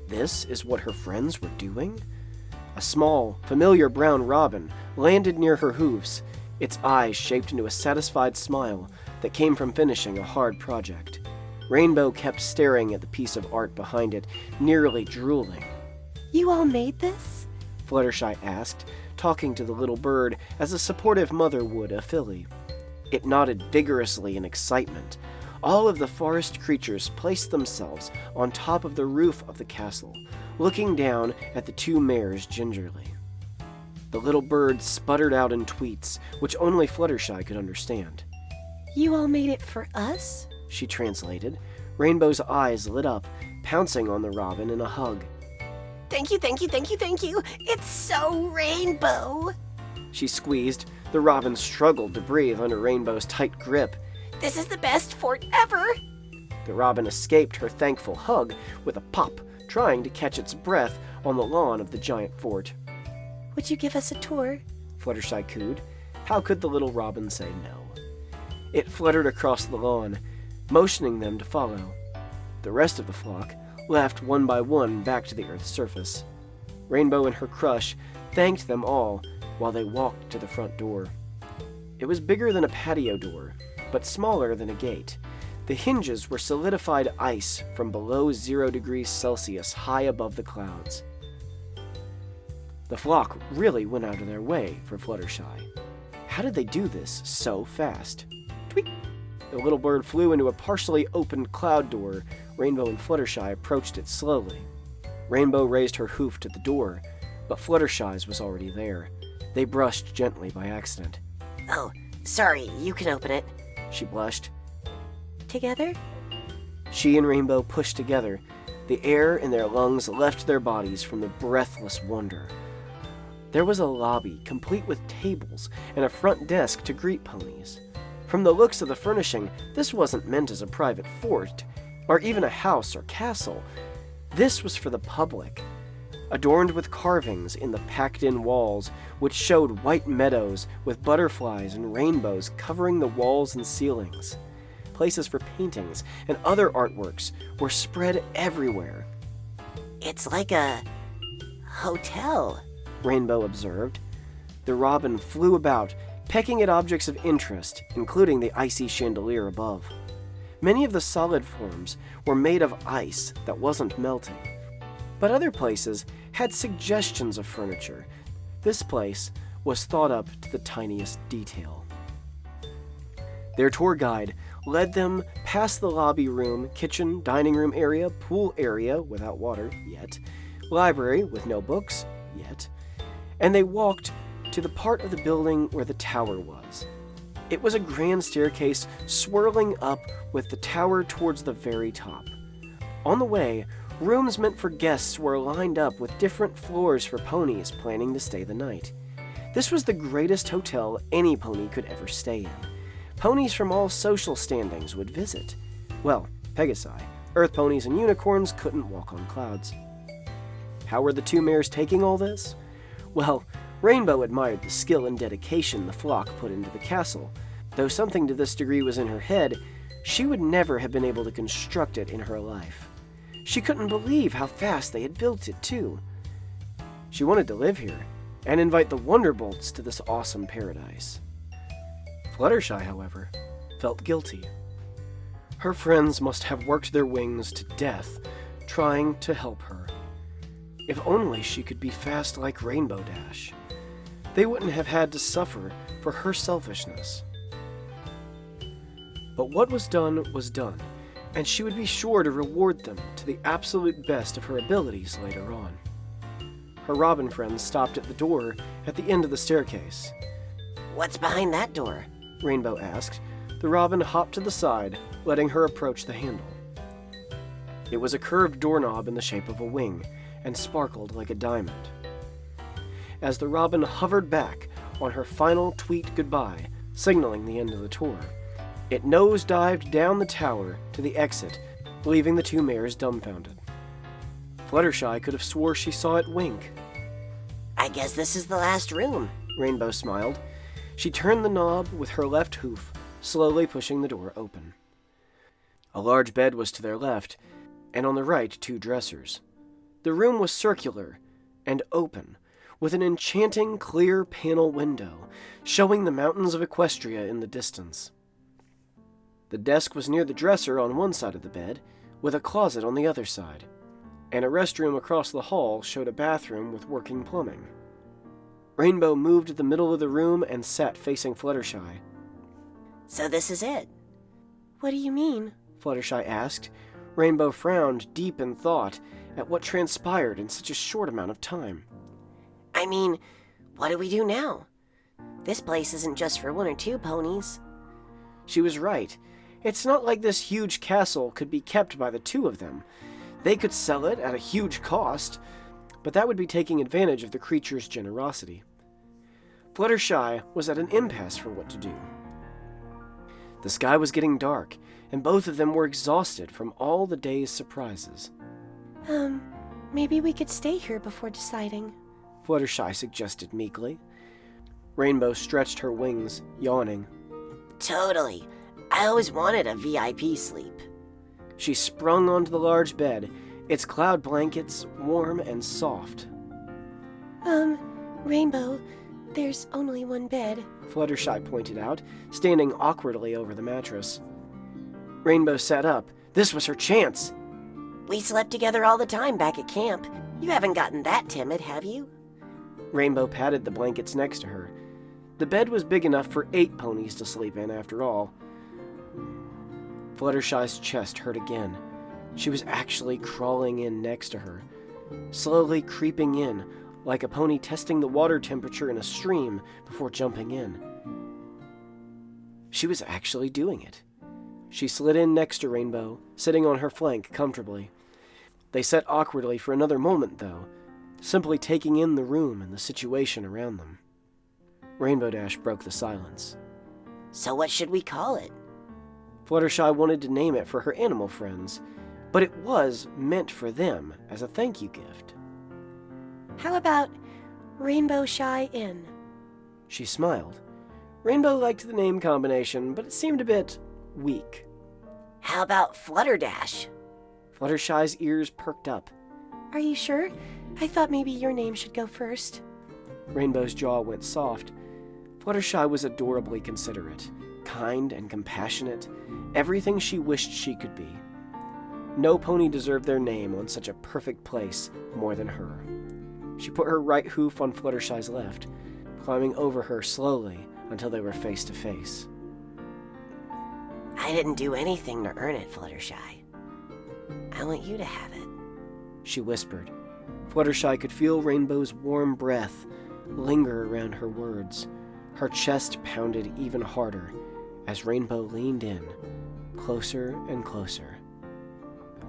This is what her friends were doing? A small, familiar brown robin landed near her hooves, its eyes shaped into a satisfied smile that came from finishing a hard project. Rainbow kept staring at the piece of art behind it, nearly drooling. You all made this? Fluttershy asked, talking to the little bird as a supportive mother would a filly. It nodded vigorously in excitement. All of the forest creatures placed themselves on top of the roof of the castle, looking down at the two mares gingerly. The little bird sputtered out in tweets, which only Fluttershy could understand. You all made it for us? She translated. Rainbow's eyes lit up, pouncing on the robin in a hug. Thank you, thank you, thank you, thank you. It's so rainbow. She squeezed, The robin struggled to breathe under Rainbow's tight grip. This is the best fort ever! The robin escaped her thankful hug with a pop, trying to catch its breath on the lawn of the giant fort. Would you give us a tour? Fluttershy cooed. How could the little robin say no? It fluttered across the lawn, motioning them to follow. The rest of the flock left one by one back to the Earth's surface. Rainbow and her crush thanked them all while they walked to the front door. It was bigger than a patio door, but smaller than a gate. The hinges were solidified ice from below 0 degrees Celsius high above the clouds. The flock really went out of their way for Fluttershy. How did they do this so fast? Tweet! The little bird flew into a partially opened cloud door. Rainbow and Fluttershy approached it slowly. Rainbow raised her hoof to the door, but Fluttershy's was already there. They brushed gently by accident. Oh, sorry, you can open it. She blushed. Together? She and Rainbow pushed together. The air in their lungs left their bodies from the breathless wonder. There was a lobby, complete with tables and a front desk to greet ponies. From the looks of the furnishing, this wasn't meant as a private fort, or even a house or castle. This was for the public, adorned with carvings in the packed-in walls, which showed white meadows with butterflies and rainbows covering the walls and ceilings. Places for paintings and other artworks were spread everywhere. It's like a hotel, Rainbow observed. The robin flew about, pecking at objects of interest, including the icy chandelier above. Many of the solid forms were made of ice that wasn't melting. But other places had suggestions of furniture. This place was thought up to the tiniest detail. Their tour guide led them past the lobby room, kitchen, dining room area, pool area without water yet, library with no books yet, and they walked to the part of the building where the tower was. It was a grand staircase swirling up with the tower towards the very top. On the way, rooms meant for guests were lined up with different floors for ponies planning to stay the night. This was the greatest hotel any pony could ever stay in. Ponies from all social standings would visit. Well, Pegasi, Earth ponies and unicorns couldn't walk on clouds. How were the two mares taking all this? Well, Rainbow admired the skill and dedication the flock put into the castle. Though something to this degree was in her head, she would never have been able to construct it in her life. She couldn't believe how fast they had built it, too. She wanted to live here and invite the Wonderbolts to this awesome paradise. Fluttershy, however, felt guilty. Her friends must have worked their wings to death trying to help her. If only she could be fast like Rainbow Dash. They wouldn't have had to suffer for her selfishness. But what was done, and she would be sure to reward them to the absolute best of her abilities later on. Her robin friends stopped at the door at the end of the staircase. What's behind that door? Rainbow asked. The robin hopped to the side, letting her approach the handle. It was a curved doorknob in the shape of a wing, and sparkled like a diamond. As the robin hovered back on her final tweet goodbye, signaling the end of the tour, it nose-dived down the tower to the exit, leaving the two mares dumbfounded. Fluttershy could have swore she saw it wink. I guess this is the last room, Rainbow smiled. She turned the knob with her left hoof, slowly pushing the door open. A large bed was to their left, and on the right 2 dressers. The room was circular and open, with an enchanting clear panel window, showing the mountains of Equestria in the distance. The desk was near the dresser on one side of the bed, with a closet on the other side, and a restroom across the hall showed a bathroom with working plumbing. Rainbow moved to the middle of the room and sat facing Fluttershy. So this is it? What do you mean? Fluttershy asked. Rainbow frowned deep in thought at what transpired in such a short amount of time. I mean, what do we do now? This place isn't just for 1 or 2 ponies. She was right. It's not like this huge castle could be kept by the 2 of them. They could sell it at a huge cost, but that would be taking advantage of the creature's generosity. Fluttershy was at an impasse for what to do. The sky was getting dark, and both of them were exhausted from all the day's surprises. Maybe we could stay here before deciding, Fluttershy suggested meekly. Rainbow stretched her wings, yawning. Totally. I always wanted a VIP sleep. She sprung onto the large bed, its cloud blankets warm and soft. Rainbow, there's only one bed. Fluttershy pointed out, standing awkwardly over the mattress. Rainbow sat up. This was her chance. We slept together all the time back at camp. You haven't gotten that timid, have you? Rainbow patted the blankets next to her. The bed was big enough for 8 ponies to sleep in, after all. Fluttershy's chest hurt again. She was actually crawling in next to her, slowly creeping in, like a pony testing the water temperature in a stream before jumping in. She was actually doing it. She slid in next to Rainbow, sitting on her flank comfortably. They sat awkwardly for another moment, though, simply taking in the room and the situation around them. Rainbow Dash broke the silence. So what should we call it? Fluttershy wanted to name it for her animal friends, but it was meant for them as a thank you gift. How about Rainbow Shy Inn? She smiled. Rainbow liked the name combination, but it seemed a bit weak. How about Flutterdash? Fluttershy's ears perked up. Are you sure? I thought maybe your name should go first. Rainbow's jaw went soft. Fluttershy was adorably considerate, kind and compassionate, everything she wished she could be. No pony deserved their name on such a perfect place more than her. She put her right hoof on Fluttershy's left, climbing over her slowly until they were face to face. I didn't do anything to earn it, Fluttershy. I want you to have it, she whispered. Fluttershy could feel Rainbow's warm breath linger around her words. Her chest pounded even harder as Rainbow leaned in, closer and closer,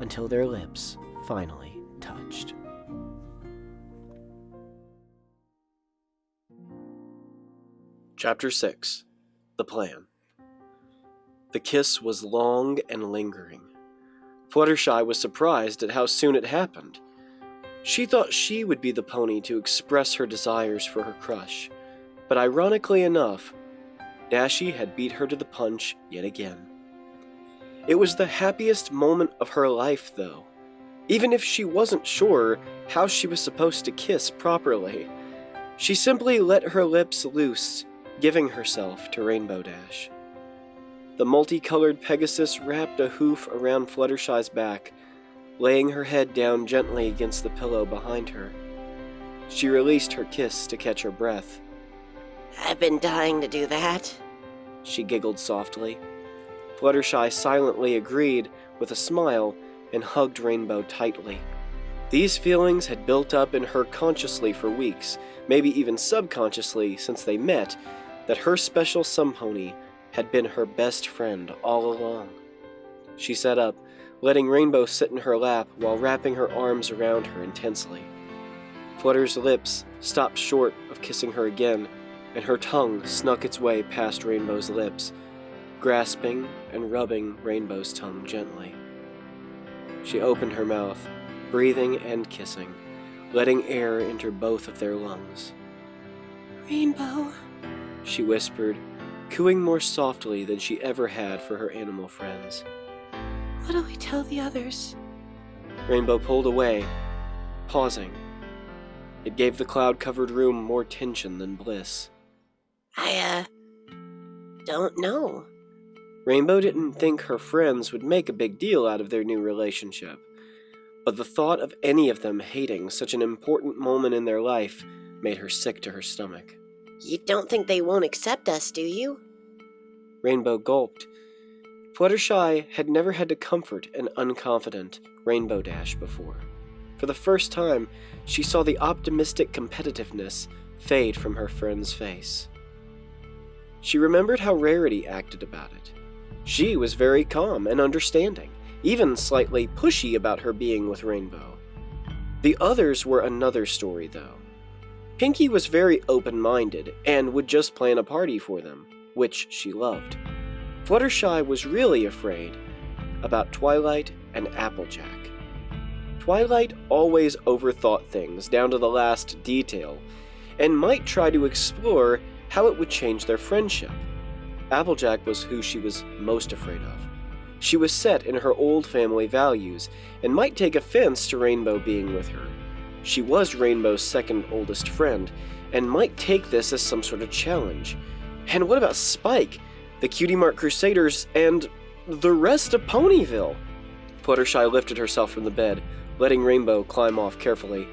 until their lips finally touched. Chapter 6. The Plan. The kiss was long and lingering. Fluttershy was surprised at how soon it happened. She thought she would be the pony to express her desires for her crush, but ironically enough, Dashie had beat her to the punch yet again. It was the happiest moment of her life, though, even if she wasn't sure how she was supposed to kiss properly. She simply let her lips loose, giving herself to Rainbow Dash. The multicolored Pegasus wrapped a hoof around Fluttershy's back, laying her head down gently against the pillow behind her. She released her kiss to catch her breath. I've been dying to do that, she giggled softly. Fluttershy silently agreed with a smile and hugged Rainbow tightly. These feelings had built up in her consciously for weeks, maybe even subconsciously since they met, that her special Sumpony had been her best friend all along. She sat up, letting Rainbow sit in her lap while wrapping her arms around her intensely. Flutter's lips stopped short of kissing her again, and her tongue snuck its way past Rainbow's lips, grasping and rubbing Rainbow's tongue gently. She opened her mouth, breathing and kissing, letting air enter both of their lungs. Rainbow, she whispered, cooing more softly than she ever had for her animal friends. What'll we tell the others? Rainbow pulled away, pausing. It gave the cloud-covered room more tension than bliss. I don't know. Rainbow didn't think her friends would make a big deal out of their new relationship, but the thought of any of them hating such an important moment in their life made her sick to her stomach. You don't think they won't accept us, do you? Rainbow gulped. Fluttershy had never had to comfort an unconfident Rainbow Dash before. For the first time, she saw the optimistic competitiveness fade from her friend's face. She remembered how Rarity acted about it. She was very calm and understanding, even slightly pushy about her being with Rainbow. The others were another story, though. Pinkie was very open-minded and would just plan a party for them, which she loved. Fluttershy was really afraid about Twilight and Applejack. Twilight always overthought things down to the last detail, and might try to explore how it would change their friendship. Applejack was who she was most afraid of. She was set in her old family values, and might take offense to Rainbow being with her. She was Rainbow's second oldest friend, and might take this as some sort of challenge. And what about Spike, the Cutie Mark Crusaders, and the rest of Ponyville? Fluttershy lifted herself from the bed, letting Rainbow climb off carefully.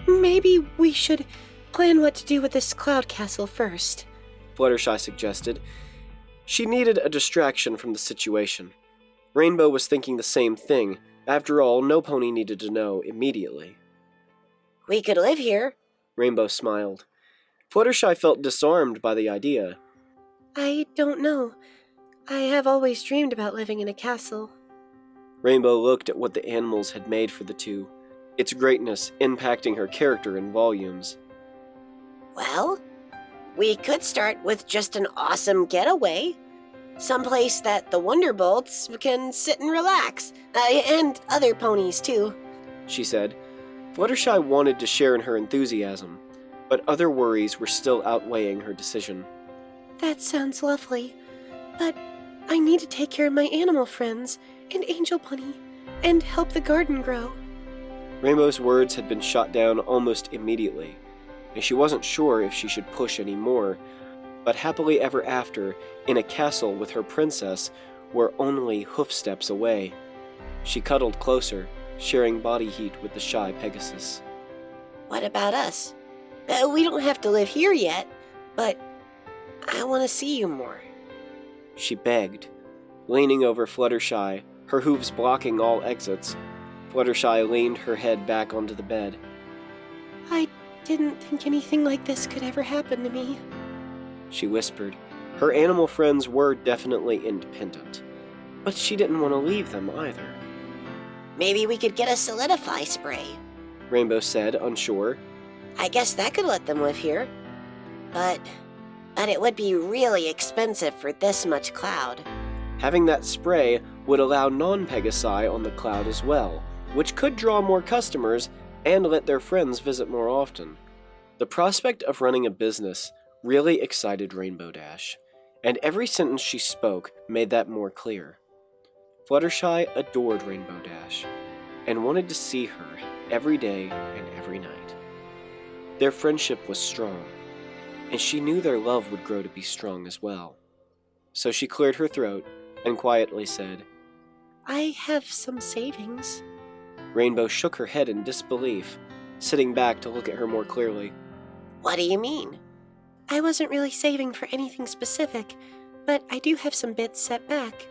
Maybe we should plan what to do with this cloud castle first, Fluttershy suggested. She needed a distraction from the situation. Rainbow was thinking the same thing. After all, no pony needed to know immediately. We could live here. Rainbow smiled. Fluttershy felt disarmed by the idea. I don't know. I have always dreamed about living in a castle. Rainbow looked at what the animals had made for the two, its greatness impacting her character in volumes. Well, we could start with just an awesome getaway. Someplace that the Wonderbolts can sit and relax. And other ponies, too, she said. Fluttershy wanted to share in her enthusiasm, but other worries were still outweighing her decision. That sounds lovely, but I need to take care of my animal friends and Angel Bunny and help the garden grow. Rainbow's words had been shot down almost immediately, and she wasn't sure if she should push any more, but happily ever after, in a castle with her princess, were only hoofsteps away. She cuddled closer, sharing body heat with the shy Pegasus. What about us? We don't have to live here yet, but I want to see you more. She begged, leaning over Fluttershy, her hooves blocking all exits. Fluttershy leaned her head back onto the bed. I didn't think anything like this could ever happen to me, she whispered. Her animal friends were definitely independent, but she didn't want to leave them either. Maybe we could get a solidify spray, Rainbow said, unsure. I guess that could let them live here. But it would be really expensive for this much cloud. Having that spray would allow non-Pegasi on the cloud as well, which could draw more customers and let their friends visit more often. The prospect of running a business really excited Rainbow Dash, and every sentence she spoke made that more clear. Fluttershy adored Rainbow Dash, and wanted to see her every day and every night. Their friendship was strong, and she knew their love would grow to be strong as well. So she cleared her throat and quietly said, I have some savings. Rainbow shook her head in disbelief, sitting back to look at her more clearly. What do you mean? I wasn't really saving for anything specific, but I do have some bits set back.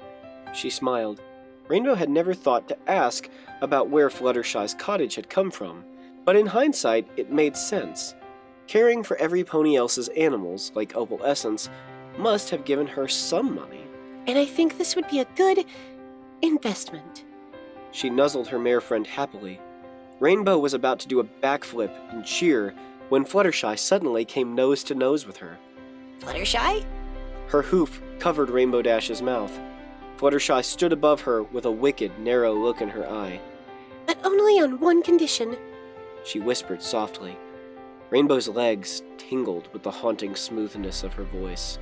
She smiled. Rainbow had never thought to ask about where Fluttershy's cottage had come from, but in hindsight, it made sense. Caring for every pony else's animals, like Opal Essence, must have given her some money. And I think this would be a good investment. She nuzzled her mare friend happily. Rainbow was about to do a backflip and cheer when Fluttershy suddenly came nose to nose with her. Fluttershy? Her hoof covered Rainbow Dash's mouth. Fluttershy stood above her with a wicked, narrow look in her eye. But only on one condition, she whispered softly. Rainbow's legs tingled with the haunting smoothness of her voice.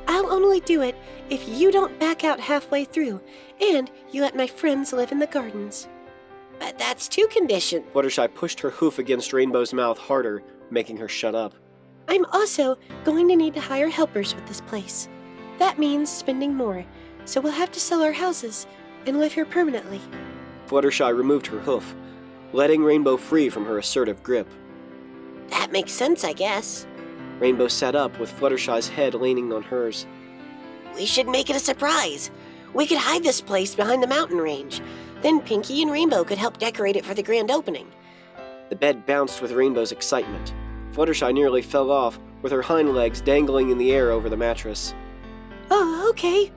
I'll only do it if you don't back out halfway through, and you let my friends live in the gardens. But that's two conditions. Fluttershy pushed her hoof against Rainbow's mouth harder, making her shut up. I'm also going to need to hire helpers with this place. That means spending more, so we'll have to sell our houses and live here permanently. Fluttershy removed her hoof, letting Rainbow free from her assertive grip. That makes sense, I guess. Rainbow sat up with Fluttershy's head leaning on hers. We should make it a surprise. We could hide this place behind the mountain range. Then Pinkie and Rainbow could help decorate it for the grand opening. The bed bounced with Rainbow's excitement. Fluttershy nearly fell off, with her hind legs dangling in the air over the mattress. Oh, okay.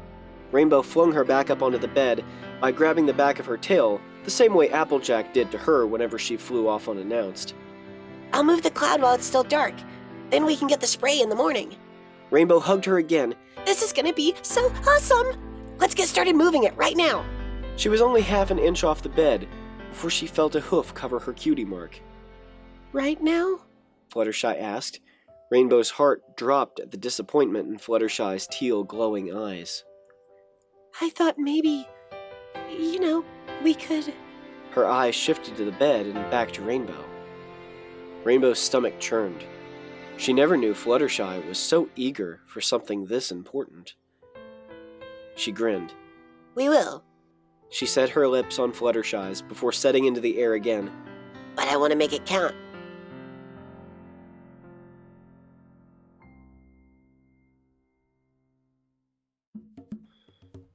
Rainbow flung her back up onto the bed by grabbing the back of her tail, the same way Applejack did to her whenever she flew off unannounced. I'll move the cloud while it's still dark. Then we can get the spray in the morning. Rainbow hugged her again. This is gonna be so awesome! Let's get started moving it right now. She was only half an inch off the bed before she felt a hoof cover her cutie mark. Right now? Fluttershy asked. Rainbow's heart dropped at the disappointment in Fluttershy's teal glowing eyes. I thought maybe, we could... Her eyes shifted to the bed and back to Rainbow. Rainbow's stomach churned. She never knew Fluttershy was so eager for something this important. She grinned. We will. She set her lips on Fluttershy's before setting into the air again. But I want to make it count.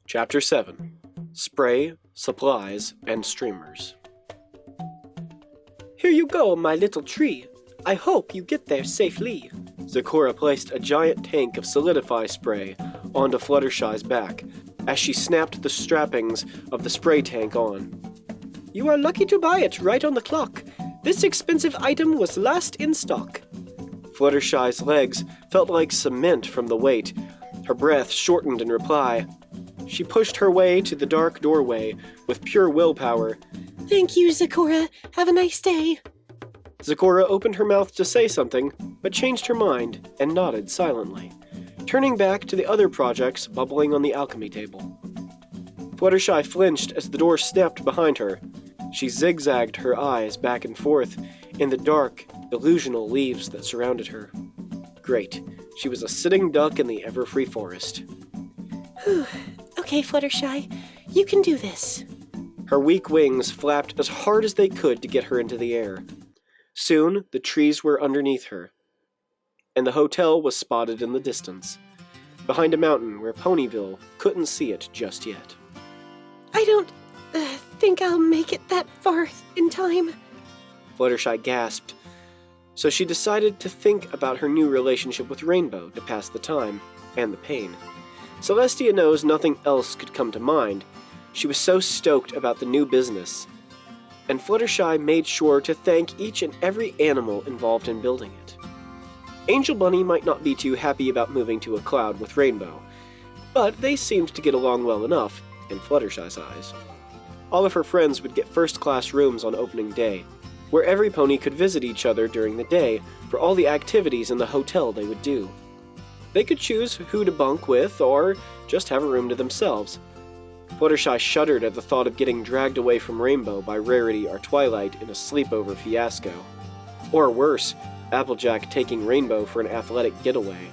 Chapter 7. Spray, Supplies, and Streamers. Here you go, my little tree. I hope you get there safely. Zecora placed a giant tank of Solidify spray onto Fluttershy's back as she snapped the strappings of the spray tank on. You are lucky to buy it right on the clock. This expensive item was last in stock. Fluttershy's legs felt like cement from the weight. Her breath shortened in reply. She pushed her way to the dark doorway with pure willpower. Thank you, Zecora. Have a nice day. Zecora opened her mouth to say something, but changed her mind and nodded silently, turning back to the other projects bubbling on the alchemy table. Fluttershy flinched as the door snapped behind her. She zigzagged her eyes back and forth in the dark, illusional leaves that surrounded her. Great. She was a sitting duck in the ever-free forest. Okay, Fluttershy, you can do this. Her weak wings flapped as hard as they could to get her into the air. Soon, the trees were underneath her, and the hotel was spotted in the distance, behind a mountain where Ponyville couldn't see it just yet. I don't think I'll make it that far in time. Fluttershy gasped, so she decided to think about her new relationship with Rainbow to pass the time and the pain. Celestia knows nothing else could come to mind. She was so stoked about the new business, and Fluttershy made sure to thank each and every animal involved in building it. Angel Bunny might not be too happy about moving to a cloud with Rainbow, but they seemed to get along well enough, in Fluttershy's eyes. All of her friends would get first-class rooms on opening day, where every pony could visit each other during the day for all the activities in the hotel they would do. They could choose who to bunk with, or just have a room to themselves. Fluttershy shuddered at the thought of getting dragged away from Rainbow by Rarity or Twilight in a sleepover fiasco. Or worse, Applejack taking Rainbow for an athletic getaway.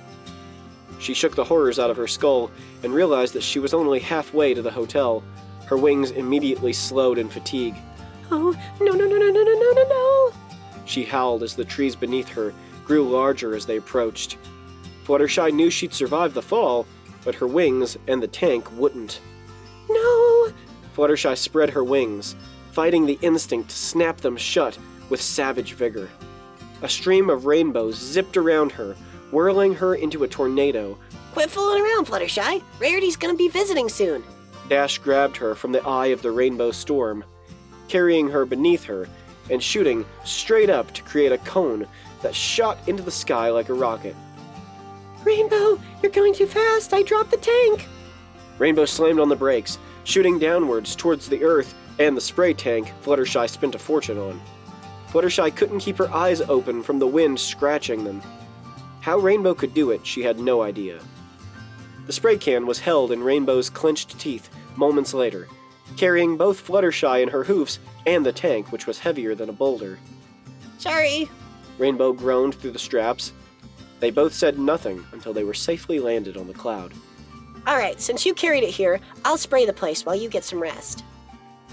She shook the horrors out of her skull and realized that she was only halfway to the hotel. Her wings immediately slowed in fatigue. Oh, no. She howled as the trees beneath her grew larger as they approached. Fluttershy knew she'd survive the fall, but her wings and the tank wouldn't. No! Fluttershy spread her wings, fighting the instinct to snap them shut with savage vigor. A stream of rainbows zipped around her, whirling her into a tornado. Quit fooling around, Fluttershy. Rarity's gonna be visiting soon. Dash grabbed her from the eye of the rainbow storm, carrying her beneath her and shooting straight up to create a cone that shot into the sky like a rocket. Rainbow, you're going too fast. I dropped the tank. Rainbow slammed on the brakes, shooting downwards towards the earth and the spray tank Fluttershy spent a fortune on. Fluttershy couldn't keep her eyes open from the wind scratching them. How Rainbow could do it, she had no idea. The spray can was held in Rainbow's clenched teeth moments later, carrying both Fluttershy in her hoofs and the tank, which was heavier than a boulder. Sorry. Rainbow groaned through the straps. They both said nothing until they were safely landed on the cloud. Alright, since you carried it here, I'll spray the place while you get some rest.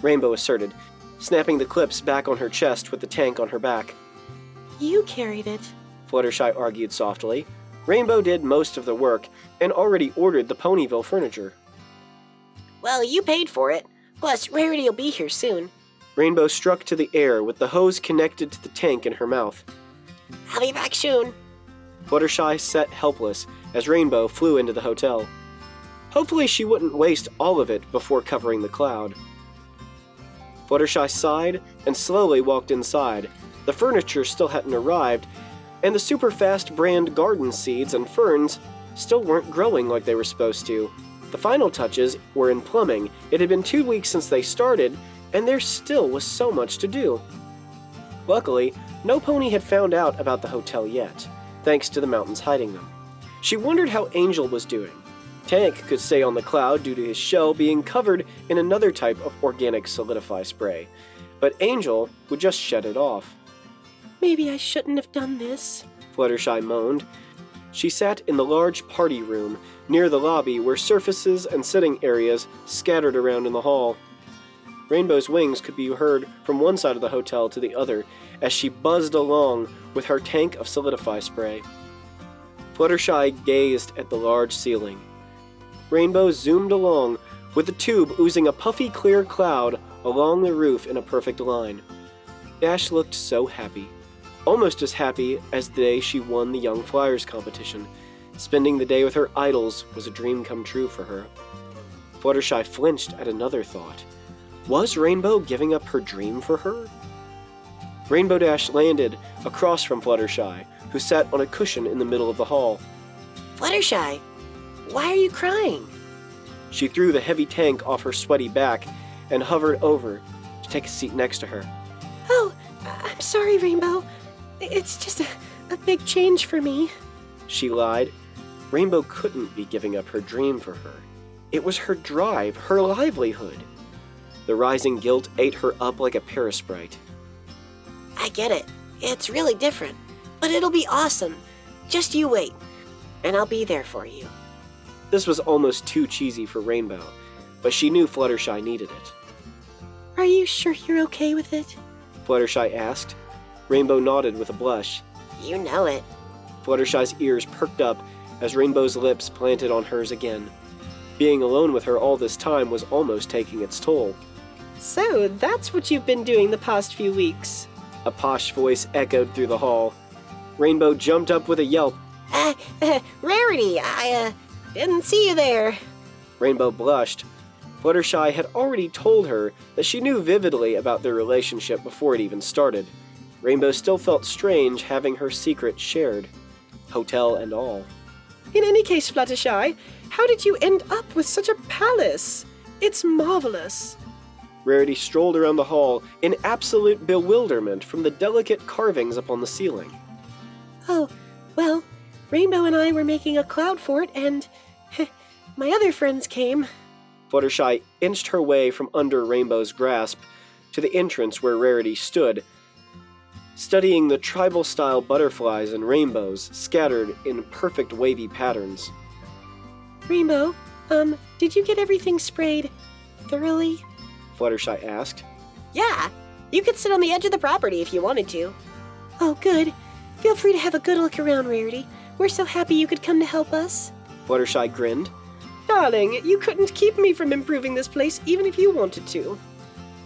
Rainbow asserted, snapping the clips back on her chest with the tank on her back. You carried it, Fluttershy argued softly. Rainbow did most of the work and already ordered the Ponyville furniture. Well, you paid for it. Plus, Rarity will be here soon. Rainbow struck to the air with the hose connected to the tank in her mouth. I'll be back soon. Fluttershy sat helpless as Rainbow flew into the hotel. Hopefully she wouldn't waste all of it before covering the cloud. Fluttershy sighed and slowly walked inside, The furniture still hadn't arrived, and the super-fast brand garden seeds and ferns still weren't growing like they were supposed to. The final touches were in plumbing. It had been 2 weeks since they started, and there still was so much to do. Luckily, no pony had found out about the hotel yet, thanks to the mountains hiding them. She wondered how Angel was doing. Tank could stay on the cloud due to his shell being covered in another type of organic solidify spray, but Angel would just shed it off. Maybe I shouldn't have done this, Fluttershy moaned. She sat in the large party room near the lobby where surfaces and sitting areas scattered around in the hall. Rainbow's wings could be heard from one side of the hotel to the other as she buzzed along with her tank of solidify spray. Fluttershy gazed at the large ceiling. Rainbow zoomed along, with the tube oozing a puffy clear cloud along the roof in a perfect line. Dash looked so happy, almost as happy as the day she won the Young Flyers competition. Spending the day with her idols was a dream come true for her. Fluttershy flinched at another thought. Was Rainbow giving up her dream for her? Rainbow Dash landed across from Fluttershy, who sat on a cushion in the middle of the hall. Fluttershy, why are you crying? She threw the heavy tank off her sweaty back and hovered over to take a seat next to her. Oh, I'm sorry, Rainbow. It's just a big change for me. She lied. Rainbow couldn't be giving up her dream for her. It was her drive, her livelihood. The rising guilt ate her up like a parasprite. I get it. It's really different, but it'll be awesome. Just you wait, and I'll be there for you. This was almost too cheesy for Rainbow, but she knew Fluttershy needed it. Are you sure you're okay with it? Fluttershy asked. Rainbow nodded with a blush. You know it. Fluttershy's ears perked up as Rainbow's lips planted on hers again. Being alone with her all this time was almost taking its toll. So, that's what you've been doing the past few weeks. A posh voice echoed through the hall. Rainbow jumped up with a yelp. Rarity, I didn't see you there. Rainbow blushed. Fluttershy had already told her that she knew vividly about their relationship before it even started. Rainbow still felt strange having her secret shared, hotel and all. In any case, Fluttershy, how did you end up with such a palace? It's marvelous. Rarity strolled around the hall in absolute bewilderment from the delicate carvings upon the ceiling. Oh, well, Rainbow and I were making a cloud fort, and my other friends came. Fluttershy inched her way from under Rainbow's grasp to the entrance where Rarity stood, studying the tribal-style butterflies and rainbows scattered in perfect wavy patterns. Rainbow, did you get everything sprayed thoroughly? Fluttershy asked. Yeah, you could sit on the edge of the property if you wanted to. Oh, good. Feel free to have a good look around, Rarity. We're so happy you could come to help us. Fluttershy grinned. Darling, you couldn't keep me from improving this place even if you wanted to.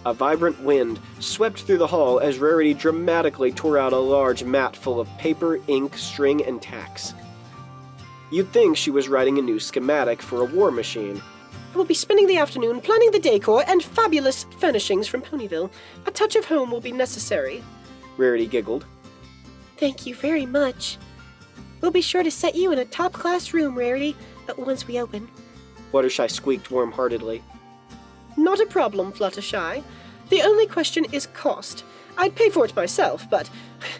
A vibrant wind swept through the hall as Rarity dramatically tore out a large mat full of paper, ink, string, and tacks. You'd think she was writing a new schematic for a war machine. I will be spending the afternoon planning the decor and fabulous furnishings from Ponyville. A touch of home will be necessary. Rarity giggled. Thank you very much. We'll be sure to set you in a top-class room, Rarity, once we open. Fluttershy squeaked warm-heartedly. Not a problem, Fluttershy. The only question is cost. I'd pay for it myself, but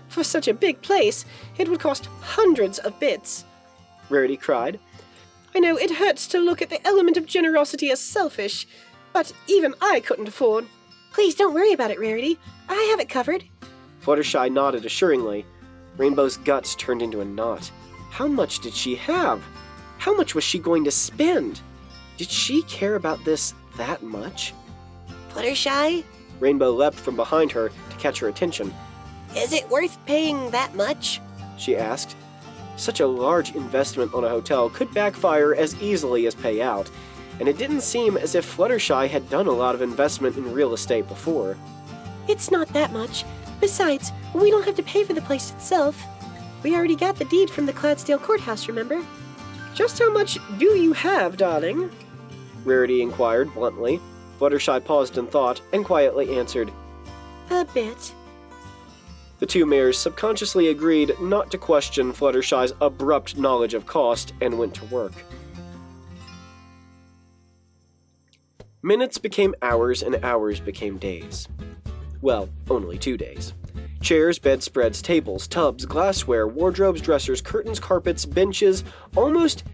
for such a big place, it would cost hundreds of bits. Rarity cried. I know it hurts to look at the element of generosity as selfish, but even I couldn't afford. Please don't worry about it, Rarity. I have it covered. Fluttershy nodded assuringly. Rainbow's guts turned into a knot. How much did she have? How much was she going to spend? Did she care about this that much? Fluttershy, Rainbow leapt from behind her to catch her attention. is it worth paying that much? She asked. Such a large investment on a hotel could backfire as easily as pay out, and it didn't seem as if Fluttershy had done a lot of investment in real estate before. It's not that much. Besides, we don't have to pay for the place itself. We already got the deed from the Cloudsdale Courthouse, remember? Just how much do you have, darling? Rarity inquired bluntly. Fluttershy paused in thought and quietly answered, A bit. The two mayors subconsciously agreed not to question Fluttershy's abrupt knowledge of cost and went to work. Minutes became hours and hours became days. Well, only 2 days. Chairs, bedspreads, tables, tubs, glassware, wardrobes, dressers, curtains, carpets, benches, almost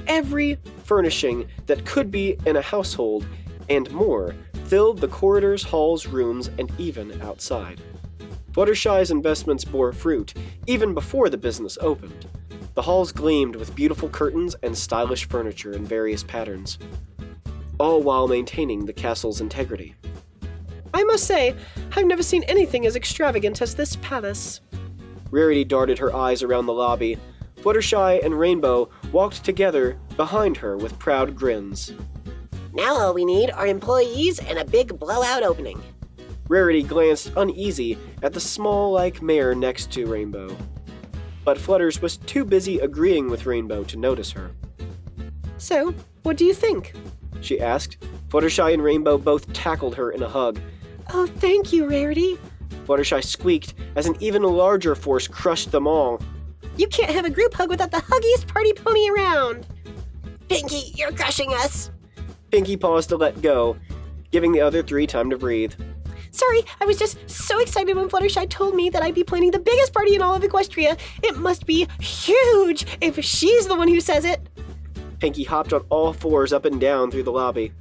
every furnishing that could be in a household and more filled the corridors, halls, rooms, and even outside. Fluttershy's investments bore fruit even before the business opened. The halls gleamed with beautiful curtains and stylish furniture in various patterns, all while maintaining the castle's integrity. I must say, I've never seen anything as extravagant as this palace. Rarity darted her eyes around the lobby. Fluttershy and Rainbow walked together behind her with proud grins. Now all we need are employees and a big blowout opening. Rarity glanced uneasy at the small-like mare next to Rainbow. But Flutters was too busy agreeing with Rainbow to notice her. So, what do you think? She asked. Fluttershy and Rainbow both tackled her in a hug. Oh, thank you, Rarity. Fluttershy squeaked as an even larger force crushed them all. You can't have a group hug without the huggiest party pony around. Pinky, you're crushing us. Pinky paused to let go, giving the other three time to breathe. Sorry, I was just so excited when Fluttershy told me that I'd be planning the biggest party in all of Equestria. It must be huge if she's the one who says it. Pinky hopped on all fours up and down through the lobby.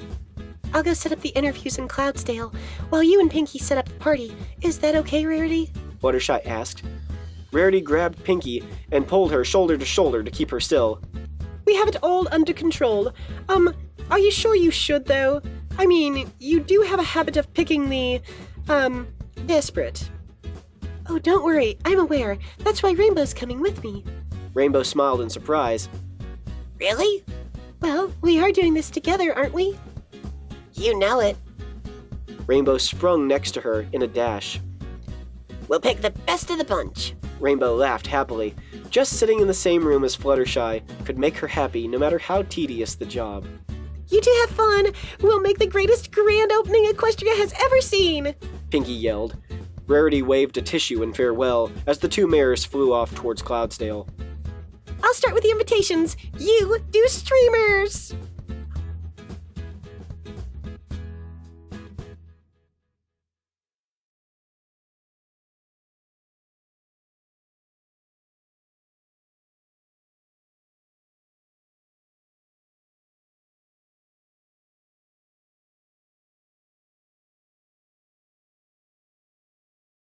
I'll go set up the interviews in Cloudsdale while you and Pinky set up the party. Is that okay, Rarity? Fluttershy asked. Rarity grabbed Pinky and pulled her shoulder to shoulder to keep her still. We have it all under control. Are you sure you should, though? I mean, you do have a habit of picking the, desperate. Oh, don't worry, I'm aware. That's why Rainbow's coming with me. Rainbow smiled in surprise. Really? Well, we are doing this together, aren't we? You know it. Rainbow sprung next to her in a dash. We'll pick the best of the bunch. Rainbow laughed happily. Just sitting in the same room as Fluttershy could make her happy no matter how tedious the job. You two have fun. We'll make the greatest grand opening Equestria has ever seen. Pinky yelled. Rarity waved a tissue in farewell as the two mares flew off towards Cloudsdale. I'll start with the invitations. You do streamers.